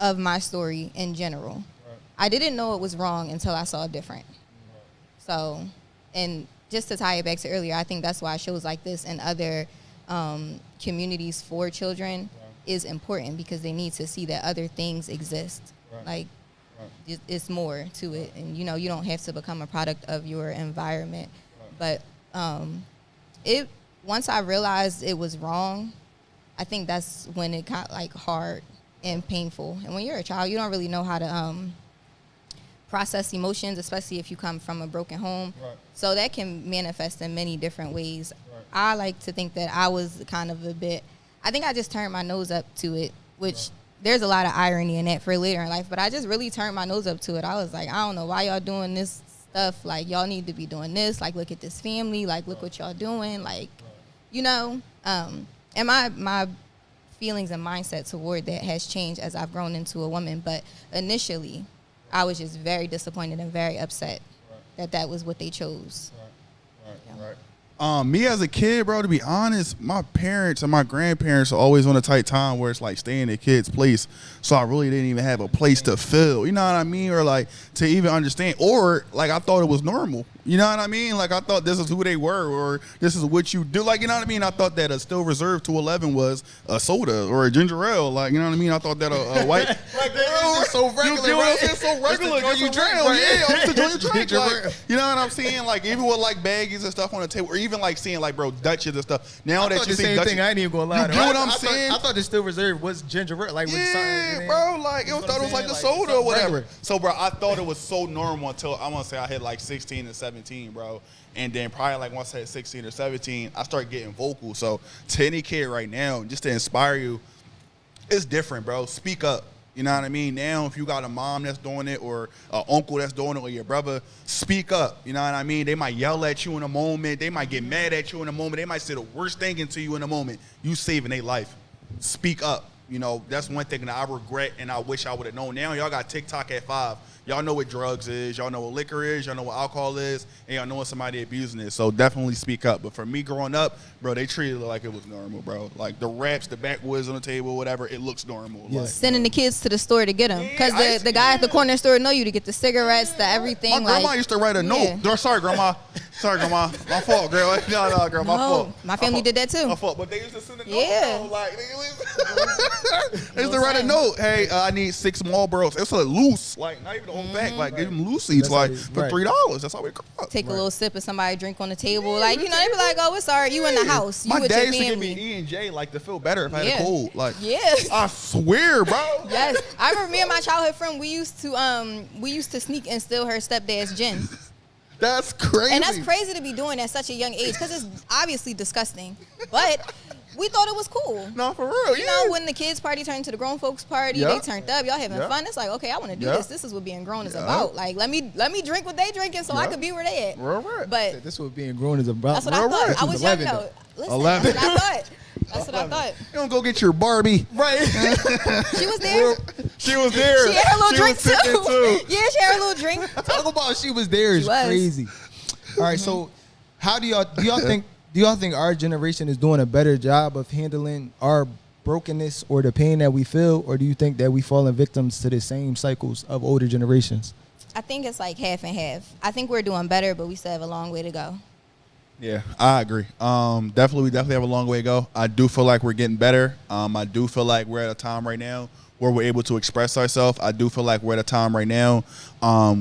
of my story in general. Right. I didn't know it was wrong until I saw it different. Right. So, and just to tie it back to earlier, I think that's why shows like this and other communities for children is important, because they need to see that other things exist. Right. Like, it's more to it, and you don't have to become a product of your environment. But once I realized it was wrong, I think that's when it got like hard and painful. And when you're a child, you don't really know how to process emotions, especially if you come from a broken home. Right. So that can manifest in many different ways. Right. I like to think that I was kind of I think I just turned my nose up to it, which there's a lot of irony in that for later in life, but I just really turned my nose up to it. I was like, I don't know why y'all doing this stuff. Like, y'all need to be doing this. Like, look at this family. Like, look what y'all doing. Like, and my feelings and mindset toward that has changed as I've grown into a woman. But initially, I was just very disappointed and very upset that was what they chose. Right. Me as a kid, bro, to be honest, my parents and my grandparents are always on a tight time where it's like staying at kids' place. So I really didn't even have a place to fill, you know what I mean? Or like to even understand, or like I thought it was normal. You know what I mean? Like I thought this is who they were, or this is what you do. Like, you know what I mean? I thought that a still reserved to 11 was a soda or a ginger ale. Like, you know what I mean? I thought that a white. Like, it's so regular, you right? It's so regular. You drink, Yeah, it's the joint you drink. Like, you know what I'm saying? Like, even with like baggies and stuff on the table, or even like seeing like, bro, Dutches and stuff. Now that you see same Dutches, thing, I ain't even gonna lie. You get what I'm saying? I thought the still reserved was ginger ale, like with yeah, bro. Like it thought it was like the soda or whatever. Regular. So, bro, I thought it was so normal until I want to say I hit like 16 and 17, bro. And then probably like once I hit 16 or 17, I started getting vocal. So to any kid right now, just to inspire you, it's different, bro. Speak up. You know what I mean? Now, if you got a mom that's doing it or an uncle that's doing it or your brother, speak up. You know what I mean? They might yell at you in a moment. They might get mad at you in a moment. They might say the worst thing into you in a moment. You saving their life. Speak up. That's one thing that I regret and I wish I would have known. Now, y'all got TikTok at 5. Y'all know what drugs is. Y'all know what liquor is. Y'all know what alcohol is. And y'all know when somebody abusing it. So definitely speak up. But for me growing up, bro, they treated it like it was normal, bro. Like the wraps, the backwoods on the table, whatever, it looks normal. Yeah. Like, Sending the kids to the store to get them. Because the guy at the corner store know you to get the cigarettes, the everything. My grandma used to write a note. Sorry, Grandma. Sorry, grandma. My fault, girl. No, girl, my fault. My family did that too. My fault. But they used to send a note. Yeah. Though, like, they used to write a note. Hey, I need 6 Marlboros. It was loose. Like, not even on back. Like, give them loose seats, like, for $3. That's how we grew up. Take a little sip of somebody drink on the table. Like, you know, they be like, oh, it's all right. You in the house. You My with dad your used to give family. me E&J, like, to feel better if I had a cold. Like, yes. I swear, bro. Yes. I remember me and my childhood friend, we used to sneak and steal her stepdad's gin. That's crazy. And that's crazy to be doing at such a young age because it's obviously disgusting. But we thought it was cool. No, for real. You know, when the kids' party turned to the grown folks' party, they turned up. Y'all having fun. It's like, okay, I want to do this. This is what being grown is about. Like, let me drink what they drinking so I could be where they at. Right. But this is what being grown is about. that's what I thought. I was young though. Listen, 11. that's what I thought. That's what I thought. You don't go get your Barbie. Right. She was there. She was there. She had her little drink too. Yeah, she had her little drink. Talk about she was there is crazy. All right, so how do y'all think our generation is doing a better job of handling our brokenness or the pain that we feel, or do you think that we falling victims to the same cycles of older generations? I think it's like half and half. I think we're doing better, but we still have a long way to go. Yeah, I agree. We definitely have a long way to go. I do feel like we're getting better. I do feel like we're at a time right now where we're able to express ourselves. I do feel like we're at a time right now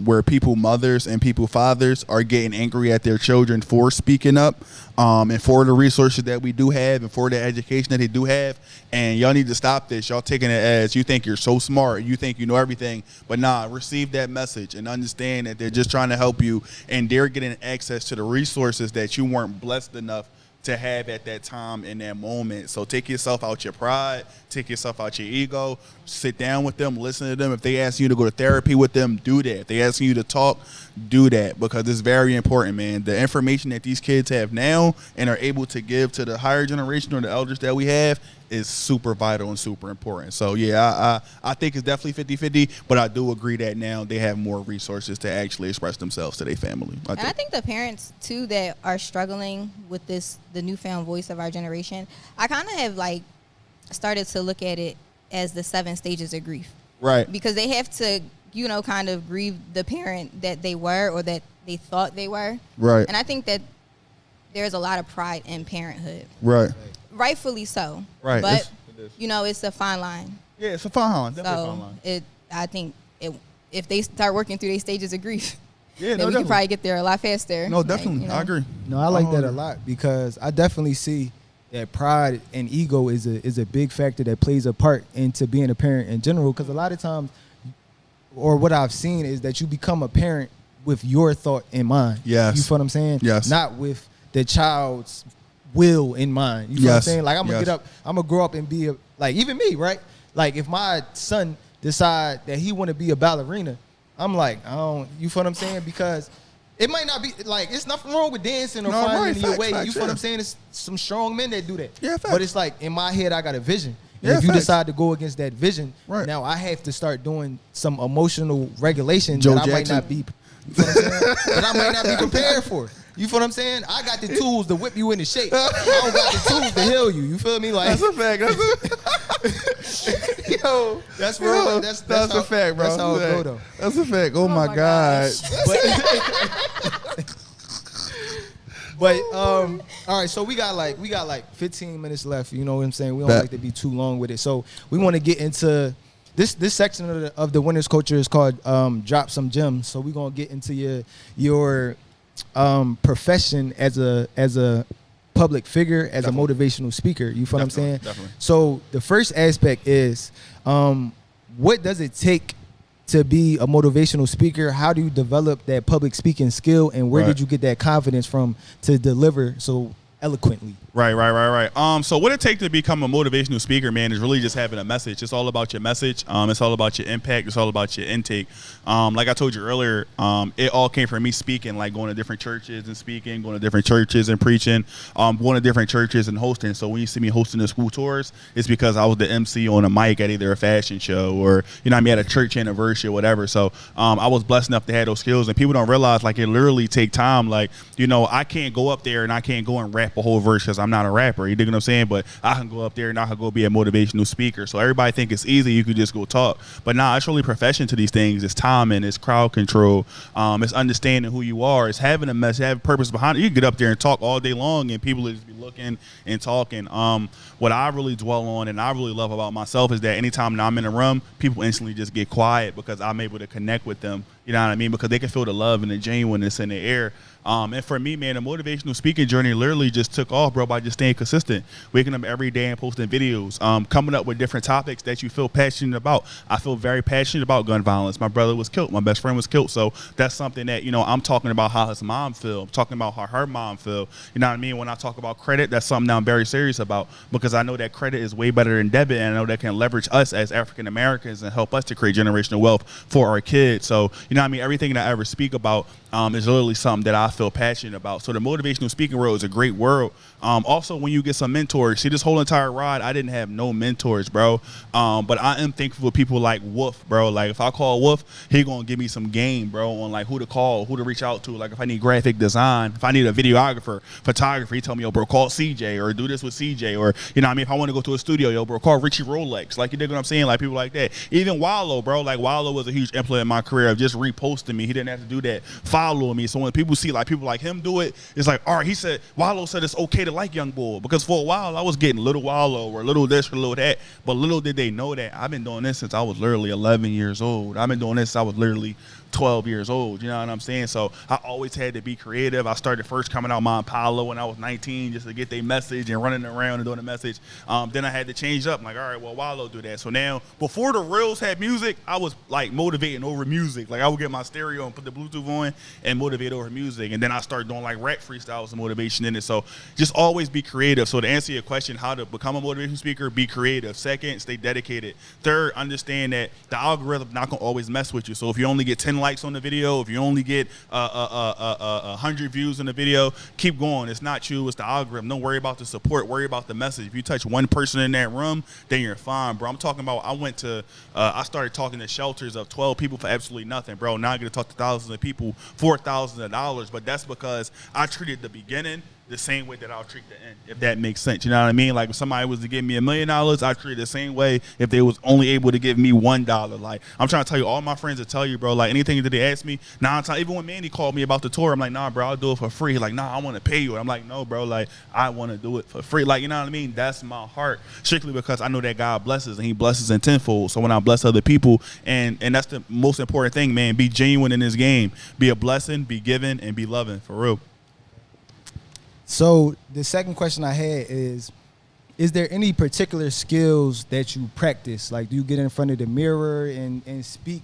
where people mothers and people fathers are getting angry at their children for speaking up and for the resources that we do have and for the education that they do have. And y'all need to stop this. Y'all taking it as you think you're so smart. You think you know everything. But nah, receive that message and understand that they're just trying to help you and they're getting access to the resources that you weren't blessed enough to have at that time in that moment. So take yourself out your pride, take yourself out your ego, sit down with them, listen to them. If they ask you to go to therapy with them, do that. If they ask you to talk, do that, because it's very important, man. The information that these kids have now and are able to give to the higher generation or the elders that we have is super vital and super important. So yeah, I think it's definitely 50-50, but I do agree that now they have more resources to actually express themselves to their family. I think the parents too that are struggling with the newfound voice of our generation, I kind of have like started to look at it as the 7 stages of grief. Right. Because they have to, you know, kind of grieve the parent that they were or that they thought they were. Right. And I think that there's a lot of pride in parenthood. Right. Rightfully so. Right. But, you know, it's a fine line. Yeah, it's a fine line. Definitely so a fine line. I think if they start working through their stages of grief, yeah, then we can probably get there a lot faster. No, definitely. Like, you know. I agree. No, I like that a lot because I definitely see that pride and ego is a big factor that plays a part into being a parent in general. Because a lot of times, or what I've seen is that you become a parent with your thought in mind. Yes. You feel what I'm saying? Yes. Not with the child's will in mind. You feel what I'm saying? Like I'm gonna I'm gonna grow up and be like even me, right? Like if my son decide that he want to be a ballerina, I'm like, I don't. You feel what I'm saying? Because it might not be like it's nothing wrong with dancing or finding your way. You feel what I'm saying? It's some strong men that do that. Yeah, facts. But it's like in my head, I got a vision. Yeah, if you facts. decide to go against that vision, now I have to start doing some emotional regulation Joe that I Jackson. might not be. You feel what I'm saying? That I might not be prepared for. You feel what I'm saying? I got the tools to whip you into shape. I don't got the tools to heal you. You feel me? Like That's a fact. Yo, that's real. That's a fact, bro. That's how it go though. That's a fact. Oh my God. But all right, so we got like 15 minutes left. You know what I'm saying? We don't like to be too long with it. So we want to get into this section of the winners culture is called drop some gems. So we're gonna get into your profession as a public figure, as a motivational speaker. You feel what I'm saying? Definitely. So the first aspect is what does it take to be a motivational speaker? How do you develop that public speaking skill, and where did you get that confidence from to deliver so eloquently? Right. So what it takes to become a motivational speaker, man, is really just having a message. It's all about your message. It's all about your impact. It's all about your intake. Like I told you earlier, it all came from me speaking, like going to different churches and speaking, going to different churches and preaching, going to different churches and hosting. So when you see me hosting the school tours, it's because I was the MC on a mic at either a fashion show or, you know what I mean, at a church anniversary or whatever. So I was blessed enough to have those skills, and people don't realize, like, it literally take time. Like, you know, I can't go up there and I can't go and rap rap a whole verse because I'm not a rapper. You dig what I'm saying? But I can go up there and I can go be a motivational speaker. So everybody think it's easy. You could just go talk. But nah, it's really profession to these things. It's timing. It's crowd control. It's understanding who you are. It's having a message, having purpose behind it. You can get up there and talk all day long and people will just be looking and talking. What I really dwell on and I really love about myself is that anytime I'm in a room, people instantly just get quiet because I'm able to connect with them. You know what I mean? Because they can feel the love and the genuineness in the air. And for me, man, the motivational speaking journey literally just took off, bro, by just staying consistent, waking up every day and posting videos, coming up with different topics that you feel passionate about. I feel very passionate about gun violence. My brother was killed. My best friend was killed. So that's something that, you know, I'm talking about how his mom feel. I'm talking about how her mom feel. You know what I mean? When I talk about credit, that's something that I'm very serious about because I know that credit is way better than debit, and I know that can leverage us as African Americans and help us to create generational wealth for our kids. So, you know what I mean? Everything that I ever speak about is literally something that I feel passionate about. So the motivational speaking world is a great world. Also, when you get some mentors, see this whole entire ride, I didn't have no mentors, bro. But I am thankful for people like Wolf, bro. Like if I call Wolf, he gonna give me some game, bro, on like who to call, who to reach out to. Like if I need graphic design, if I need a videographer, photographer, he tell me, yo, bro, call CJ or do this with CJ, or you know what I mean? If I want to go to a studio, yo, bro, call Richie Rolex. Like you dig what I'm saying? Like people like that. Even Wallow, bro. Like Wallow was a huge influence in my career of just reposting me. He didn't have to do that. Following me. So when people see like people like him do it, it's like, all right, he said, Wallow said it's okay to like Young Bull. Because for a while I was getting little Wallow or little this or little that. But little did they know that I've been doing this since I was literally 11 years old. I've been doing this since I was literally 12 years old, you know what I'm saying? So I always had to be creative. I started first coming out my Impala when I was 19 just to get their message and running around and doing the message. Then I had to change up. I'm like, all right, well, Wallow do that. So now, before the reels had music, I was like motivating over music. Like I would get my stereo and put the Bluetooth on and motivate over music. And then I started doing like rap freestyles and motivation in it. So just always be creative. So to answer your question, how to become a motivational speaker, be creative. Second, stay dedicated. Third, understand that the algorithm not gonna always mess with you. So if you only get 10 likes on the video, if you only get 100 views in the video, keep going. It's not you, it's the algorithm. Don't worry about the support, worry about the message. If you touch one person in that room, then you're fine, bro. I'm talking about, I started talking to shelters of 12 people for absolutely nothing, bro. Now I get to talk to thousands of people for thousands of dollars, but that's because I treated the beginning the same way that I'll treat the end, if that makes sense. You know what I mean? Like if somebody was to give me $1 million, I treat it the same way if they was only able to give me $1. Like I'm trying to tell you, all my friends will tell you, bro, like anything that they ask me, even when Manny called me about the tour, I'm like, nah, bro, I'll do it for free. Like, nah, I want to pay you. I'm like, no, bro, like I want to do it for free. Like, you know what I mean? That's my heart, strictly because I know that God blesses and he blesses in tenfold. So when I bless other people, and that's the most important thing, man, be genuine in this game, be a blessing, be giving, and be loving, for real. So the second question I had is there any particular skills that you practice? Like, do you get in front of the mirror and speak?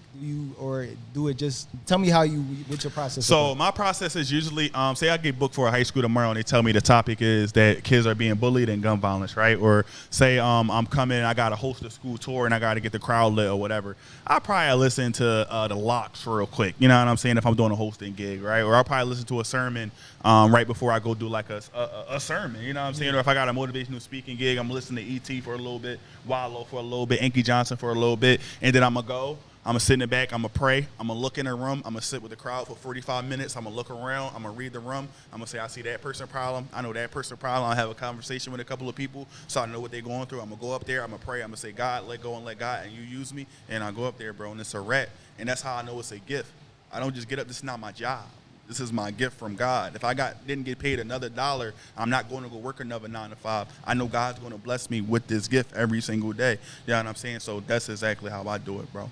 Or do it just, tell me what's your process? So my process is usually, say I get booked for a high school tomorrow and they tell me the topic is that kids are being bullied and gun violence, right? Or say I'm coming, I got to host a school tour and I got to get the crowd lit or whatever. I'll probably listen to the Locks real quick, you know what I'm saying, if I'm doing a hosting gig, right? Or I'll probably listen to a sermon right before I go do like a sermon, you know what I'm saying? Or if I got a motivational speaking gig, I'm listening to E.T. for a little bit, Wallow for a little bit, Inky Johnson for a little bit, and then I'm going to sit in the back, I'm going to pray, I'm going to look in the room, I'm going to sit with the crowd for 45 minutes, I'm going to look around, I'm going to read the room, I'm going to say, I see that person problem, I know that person problem, I'll have a conversation with a couple of people so I know what they're going through. I'm going to go up there, I'm going to pray, I'm going to say, God, let go and let God, and you use me, and I go up there, bro, and it's a wrap, and that's how I know it's a gift. I don't just get up, this is not my job. This is my gift from God. If I didn't get paid another $1, I'm not going to go work another 9 to 5. I know God's going to bless me with this gift every single day. You know what I'm saying? So that's exactly how I do it, bro.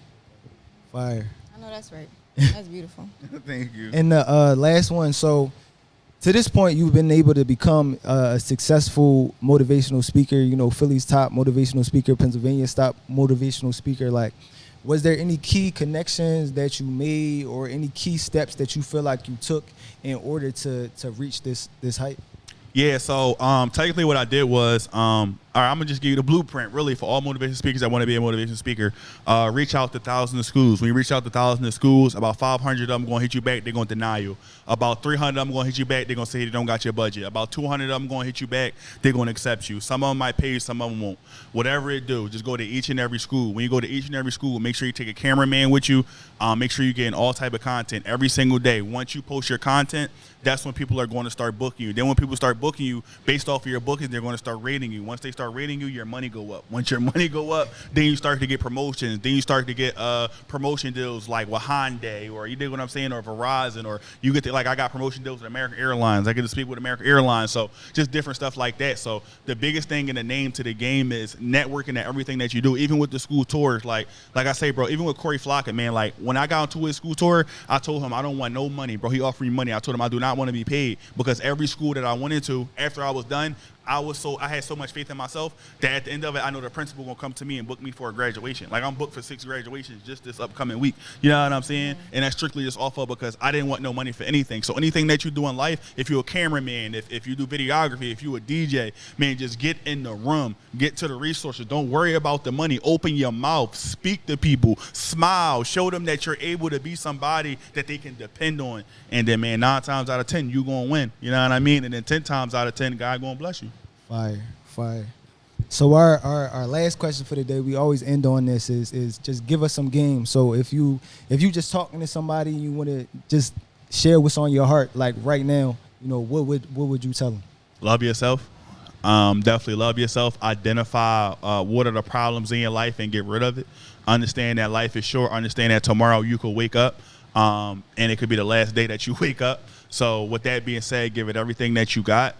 Fire. I know that's right. That's beautiful. Thank you. And the last one, so to this point, you've been able to become a successful motivational speaker, you know, Philly's top motivational speaker, Pennsylvania's top motivational speaker. Like, was there any key connections that you made or any key steps that you feel like you took in order to reach this height? Yeah, so technically what I did was All right, I'm gonna just give you the blueprint, really, for all motivation speakers that want to be a motivation speaker. Reach out to thousands of schools. When you reach out to thousands of schools, about 500 of them gonna hit you back. They're gonna deny you. About 300 of them gonna hit you back. They're gonna say they don't got your budget. About 200 of them gonna hit you back. They're gonna accept you. Some of them might pay you, some of them won't. Whatever it do, just go to each and every school. When you go to each and every school, make sure you take a cameraman with you. Make sure you're getting all type of content every single day. Once you post your content, that's when people are going to start booking you. Then when people start booking you based off of your bookings, they're going to start rating you. Once they start rating you, your money go up. Once your money go up, then you start to get promotions. Then you start to get promotion deals like with Hyundai, or you dig what I'm saying, or Verizon, or you get to, like I got promotion deals with American Airlines. I get to speak with American Airlines. So just different stuff like that. So the biggest thing in the name to the game is networking at everything that you do, even with the school tours. Like I say, bro, even with Corey Flockett, man, like when I got onto his school tour, I told him I don't want no money, bro. He offered me money. I told him I do not want to be paid, because every school that I went into after I was done, I had so much faith in myself that at the end of it, I know the principal gonna come to me and book me for a graduation. Like I'm booked for 6 graduations just this upcoming week. You know what I'm saying? And that's strictly just off of because I didn't want no money for anything. So anything that you do in life, if you're a cameraman, if you do videography, if you're a DJ, man, just get in the room, get to the resources. Don't worry about the money. Open your mouth, speak to people, smile, show them that you're able to be somebody that they can depend on. And then, man, 9 times out of 10, you gonna win. You know what I mean? And then 10 times out of 10, God gonna bless you. Fire. So our last question for the day, we always end on this, is just give us some game. So if you just talking to somebody and you want to just share what's on your heart, like right now, you know, what would you tell them? Love yourself. Definitely love yourself. Identify what are the problems in your life and get rid of it. Understand that life is short. Understand that tomorrow you could wake up and it could be the last day that you wake up. So with that being said, give it everything that you got.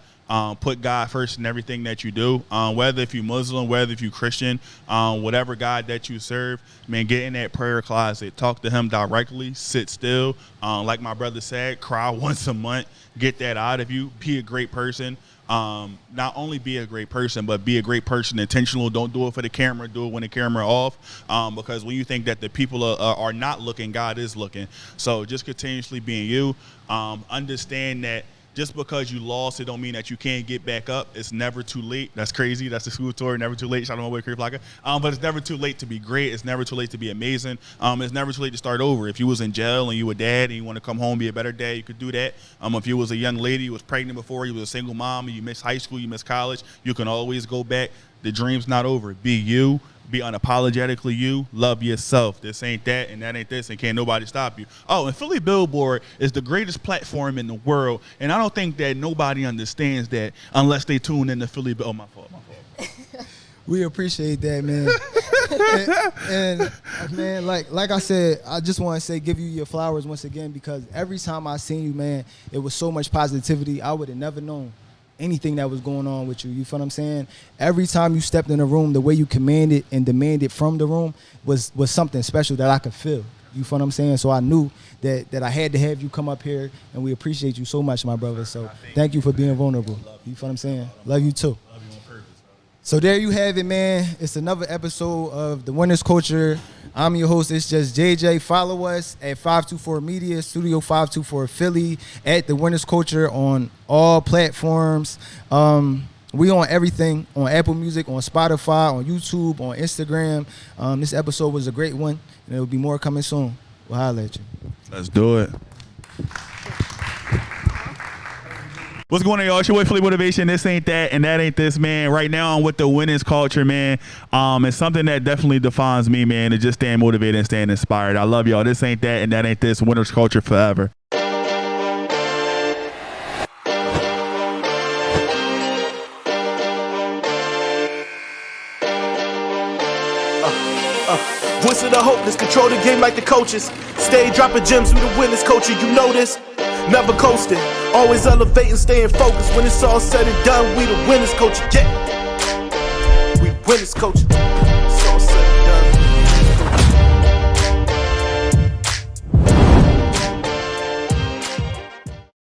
Put God first in everything that you do, whether if you're Muslim, whether if you're Christian, whatever God that you serve, man, get in that prayer closet, talk to him directly, sit still. Like my brother said, cry once a month, get that out of you, be a great person. Not only be a great person, but be a great person intentional. Don't do it for the camera, do it when the camera off, because when you think that the people are not looking, God is looking. So just continuously being you. Understand that just because you lost, it don't mean that you can't get back up. It's never too late. That's crazy. That's the school tour. Never too late. Shout out to my boy Corey Flockett. But it's never too late to be great. It's never too late to be amazing. It's never too late to start over. If you was in jail and you were dad and you want to come home, be a better dad, you could do that. If you was a young lady, you was pregnant before, you was a single mom, and you missed high school, you missed college, you can always go back. The dream's not over. Be you. Be unapologetically you. Love yourself. This ain't that and that ain't this, and can't nobody stop you. Oh, and Philly Billboard is the greatest platform in the world, and I don't think that nobody understands that unless they tune in to Philly Billboard. Oh, my fault. We appreciate that, man. and man, like I said, I just want to say, give you your flowers once again, because every time I seen you, man, it was so much positivity. I would have never known anything that was going on with you. You feel what I'm saying? Every time you stepped in the room, the way you commanded and demanded from the room was something special that I could feel. You feel what I'm saying? So I knew that I had to have you come up here, and we appreciate you so much, my brother. So thank you for being vulnerable. You feel what I'm saying? Love you too. So there you have it, man. It's another episode of The Winners Culture. I'm your host. It's just JJ. Follow us at 524 Media, Studio 524 Philly, at The Winners Culture on all platforms. We on everything, on Apple Music, on Spotify, on YouTube, on Instagram. This episode was a great one, and there will be more coming soon. We'll holler at you. Let's do it. What's going on, y'all? It's your boy PhillysMotivation. This ain't that and that ain't this, man. Right now I'm with the winners culture, man. It's something that definitely defines me, man, to just staying motivated and staying inspired. I love y'all. This ain't that and that ain't this. Winners culture forever. Voice of the hopeless, control the game like the coaches. Stay dropping gems, we the winners culture, you know this. Never coasting, always elevating, staying focused. When it's all said and done, we the winners culture, yeah. We winners culture.